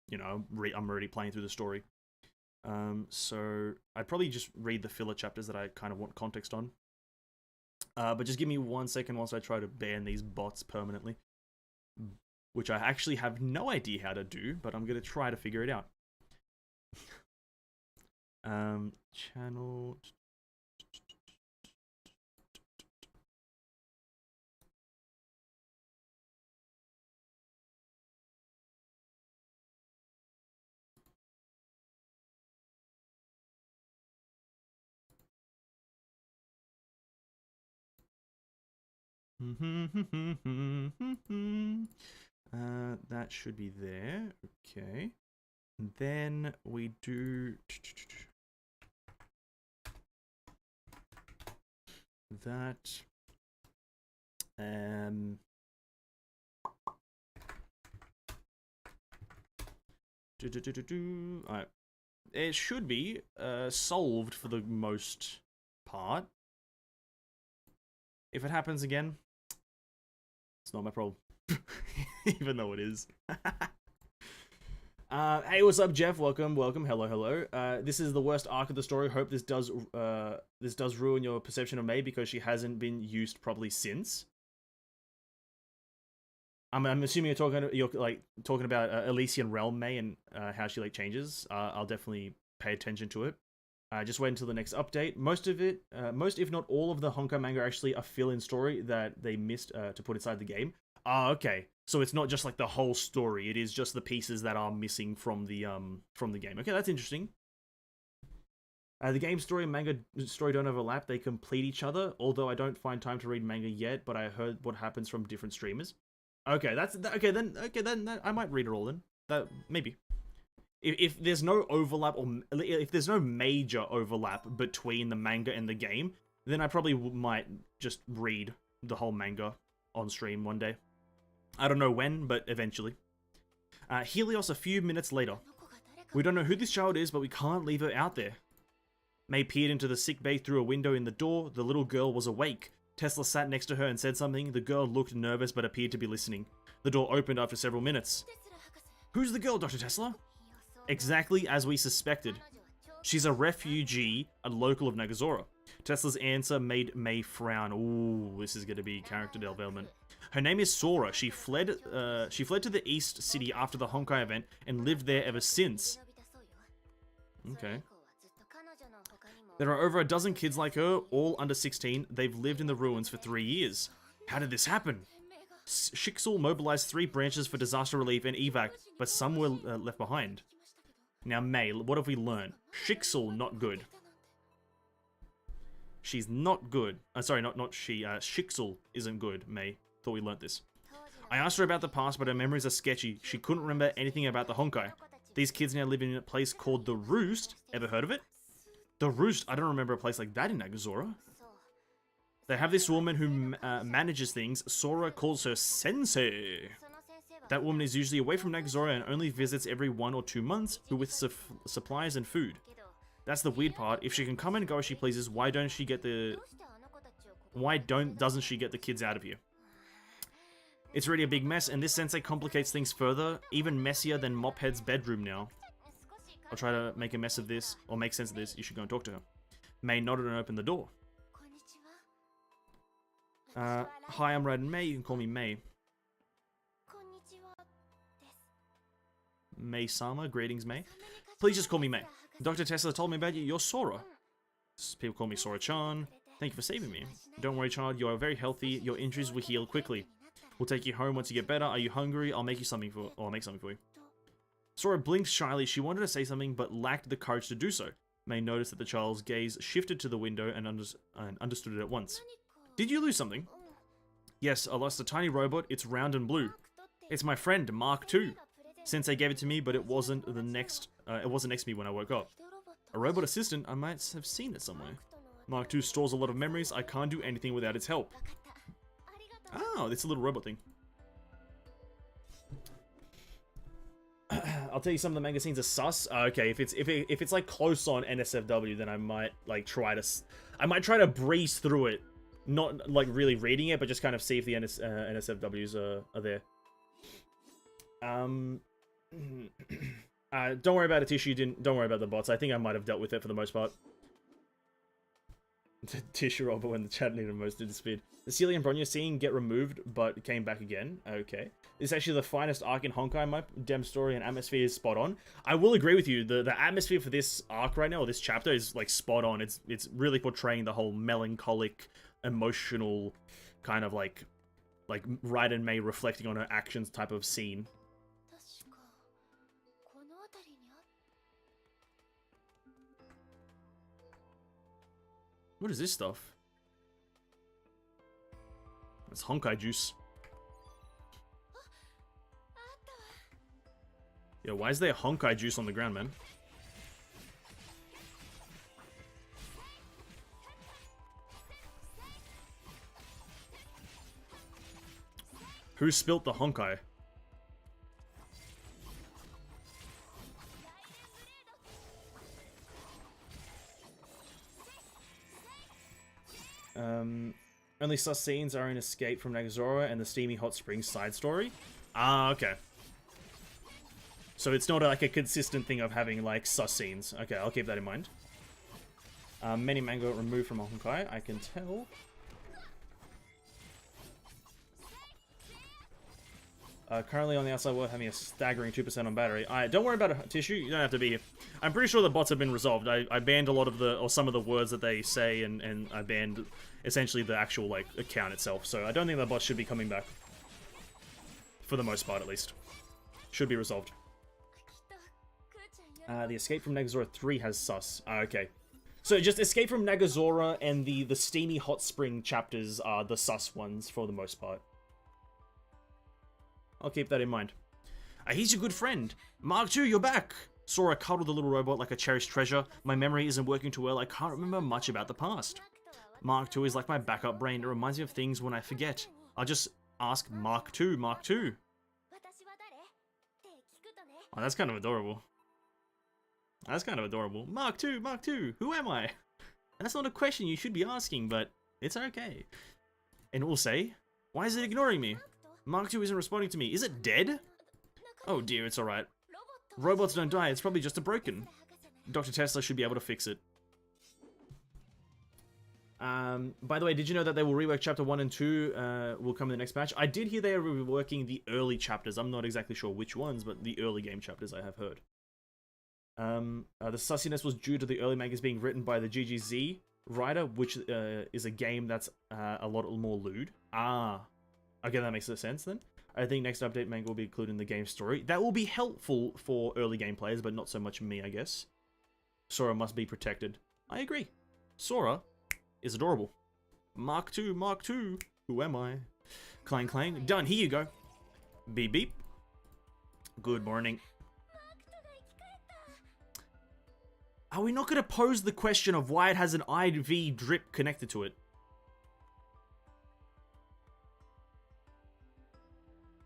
you know, I'm already playing through the story. So I'd probably just read the filler chapters that I kind of want context on. But just give me 1 second whilst I try to ban these bots permanently. Which I actually have no idea how to do, but I'm going to try to figure it out. Channel... That should be there. Okay. And then we do that. Alright. It should be solved for the most part. If it happens again, it's not my problem. Even though it is. Hey, what's up, Jeff? Welcome. Hello, hello. This is the worst arc of the story. Hope this does ruin your perception of May because she hasn't been used properly since. I'm assuming you're talking about Elysian Realm May and how she like changes. I'll definitely pay attention to it. Just wait until the next update. Most if not all of the Honkai manga are actually a fill-in story that they missed to put inside the game. Okay. So it's not just like the whole story. It is just the pieces that are missing from the game. Okay, that's interesting. The game story and manga story don't overlap. They complete each other. Although I don't find time to read manga yet, but I heard what happens from different streamers. Okay, then I might read it all then. That maybe. If there's no overlap or if there's no major overlap between the manga and the game, then I probably might just read the whole manga on stream one day. I don't know when, but eventually. Helios a few minutes later. We don't know who this child is, but we can't leave her out there. May peered into the sick bay through a window in the door. The little girl was awake. Tesla sat next to her and said something. The girl looked nervous but appeared to be listening. The door opened after several minutes. Who's the girl, Dr. Tesla? Exactly as we suspected. She's a refugee, a local of Nagazora. Tesla's answer made May frown. Ooh, this is going to be character development. Her name is Sora. She fled to the East City after the Honkai event and lived there ever since. Okay. There are over a dozen kids like her, all under 16. They've lived in the ruins for 3 years. How did this happen? Shixel mobilized 3 branches for disaster relief and evac, but some were left behind. Now, May, what have we learned? Shixel, not good. She's not good. Sorry, not she. Shixel isn't good, May. Thought we learnt this. I asked her about the past, but her memories are sketchy. She couldn't remember anything about the Honkai. These kids now live in a place called the Roost. Ever heard of it? The Roost? I don't remember a place like that in Nagazora. They have this woman who manages things. Sora calls her Sensei. That woman is usually away from Nagazora and only visits every 1 or 2 months, with supplies and food. That's the weird part. If she can come and go as she pleases, why doesn't she get the kids out of here? It's really a big mess, and this sensei complicates things further, even messier than Mophead's bedroom now. I'll try to make a mess of this, or make sense of this. You should go and talk to her. May nodded and opened the door. Hi, I'm Raiden May. You can call me May. May-sama, greetings, May. Please just call me May. Dr. Tesla told me about you. You're Sora. People call me Sora-chan. Thank you for saving me. Don't worry, child. You are very healthy. Your injuries will heal quickly. We'll take you home once you get better. Are you hungry? I'll make something for you. Sora blinked shyly. She wanted to say something, but lacked the courage to do so. May noticed that the child's gaze shifted to the window and understood it at once. Did you lose something? Yes, I lost a tiny robot. It's round and blue. It's my friend, Mark II. Sensei gave it to me, but it wasn't next to me when I woke up. A robot assistant? I might have seen it somewhere. Mark II stores a lot of memories. I can't do anything without its help. Oh, it's a little robot thing. I'll tell you some of the manga scenes are sus. Okay, if it's like close on NSFW, then I might like try to breeze through it, not like really reading it, but just kind of see if the NSFWs are there. Don't worry about it, Tissue. Don't worry about the bots. I think I might have dealt with it for the most part. The tissue robber when the chat needed most to speed. The Celia and Bronya scene get removed, but came back again. Okay. This is actually the finest arc in Honkai. My dem story and atmosphere is spot on. I will agree with you. The atmosphere for this arc right now, or this chapter, is like spot on. It's really portraying the whole melancholic, emotional, kind of like Raiden May reflecting on her actions type of scene. What is this stuff? It's Honkai juice. Yo, why is there Honkai juice on the ground, man? Who spilt the Honkai? Only sus scenes are in Escape from Nagazora and the Steamy Hot Springs side story. Ah, okay. So it's not like a consistent thing of having like sus scenes. Okay, I'll keep that in mind. Many manga removed from Honkai, I can tell. Currently on the outside world having a staggering 2% on battery. Don't worry about a tissue, you don't have to be here. I'm pretty sure the bots have been resolved. I banned a lot of the, or some of the words that they say, and I banned essentially the actual, like, account itself. So I don't think the bots should be coming back. For the most part, at least. Should be resolved. The Escape from Nagazora 3 has sus. Okay. So just Escape from Nagazora and the Steamy Hot Spring chapters are the sus ones for the most part. I'll keep that in mind. He's your good friend. Mark II, you're back! Sora cuddled the little robot like a cherished treasure. My memory isn't working too well. I can't remember much about the past. Mark II is like my backup brain. It reminds me of things when I forget. I'll just ask Mark II, Mark II. Oh, that's kind of adorable. That's kind of adorable. Mark II, Mark II, who am I? That's not a question you should be asking, but it's okay. And we'll say, why is it ignoring me? Mark II isn't responding to me. Is it dead? Oh dear, it's alright. Robots don't die, it's probably just a broken. Dr. Tesla should be able to fix it. By the way, did you know that they will rework Chapter 1 and 2 will come in the next patch? I did hear they are reworking the early chapters. I'm not exactly sure which ones, but the early game chapters I have heard. The sussiness was due to the early mangas being written by the GGZ writer, which is a game that's a lot more lewd. Ah. Okay, that makes sense then. I think next update manga will be included in the game story. That will be helpful for early game players, but not so much me, I guess. Sora must be protected. I agree. Sora is adorable. Mark II, Mark II. Who am I? Clang, clang. Done. Here you go. Beep, beep. Good morning. Are we not going to pose the question of why it has an IV drip connected to it?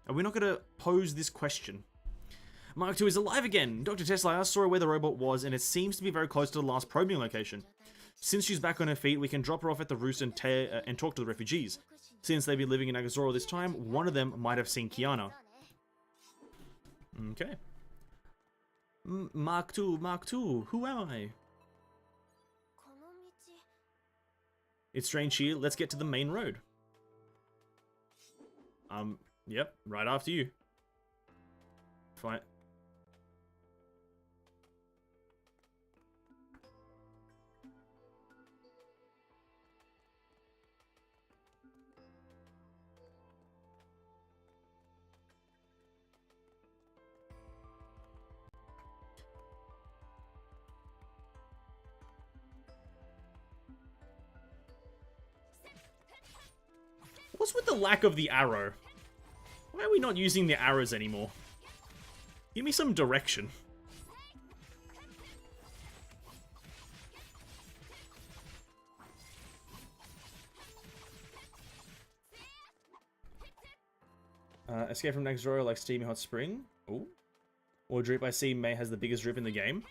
Are we not going to pose this question? Mark II is alive again. Dr. Tesla asked Sora where the robot was, and it seems to be very close to the last probing location. Since she's back on her feet, we can drop her off at the roost and talk to the refugees. Since they've been living in Nagazora this time, one of them might have seen Kiana. Okay. Mark II, Mark II, who am I? It's strange here. Let's get to the main road. Yep, right after you. Fine. What's with the lack of the arrow? Why are we not using the arrows anymore? Give me some direction. Escape from Nagazora like Steamy Hot Spring. Ooh. Or drip. I see May has the biggest drip in the game.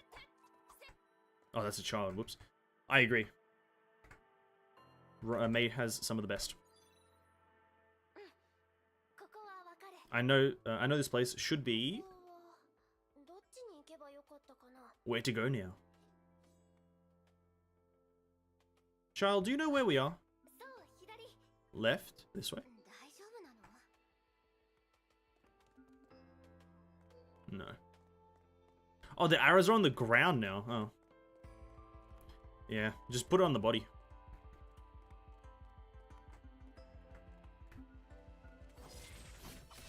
Oh, that's a child. Whoops. I agree. May has some of the best. I know this place should be where to go now. Child, do you know where we are? Left? This way? No. Oh, the arrows are on the ground now. Oh. Yeah, just put it on the body.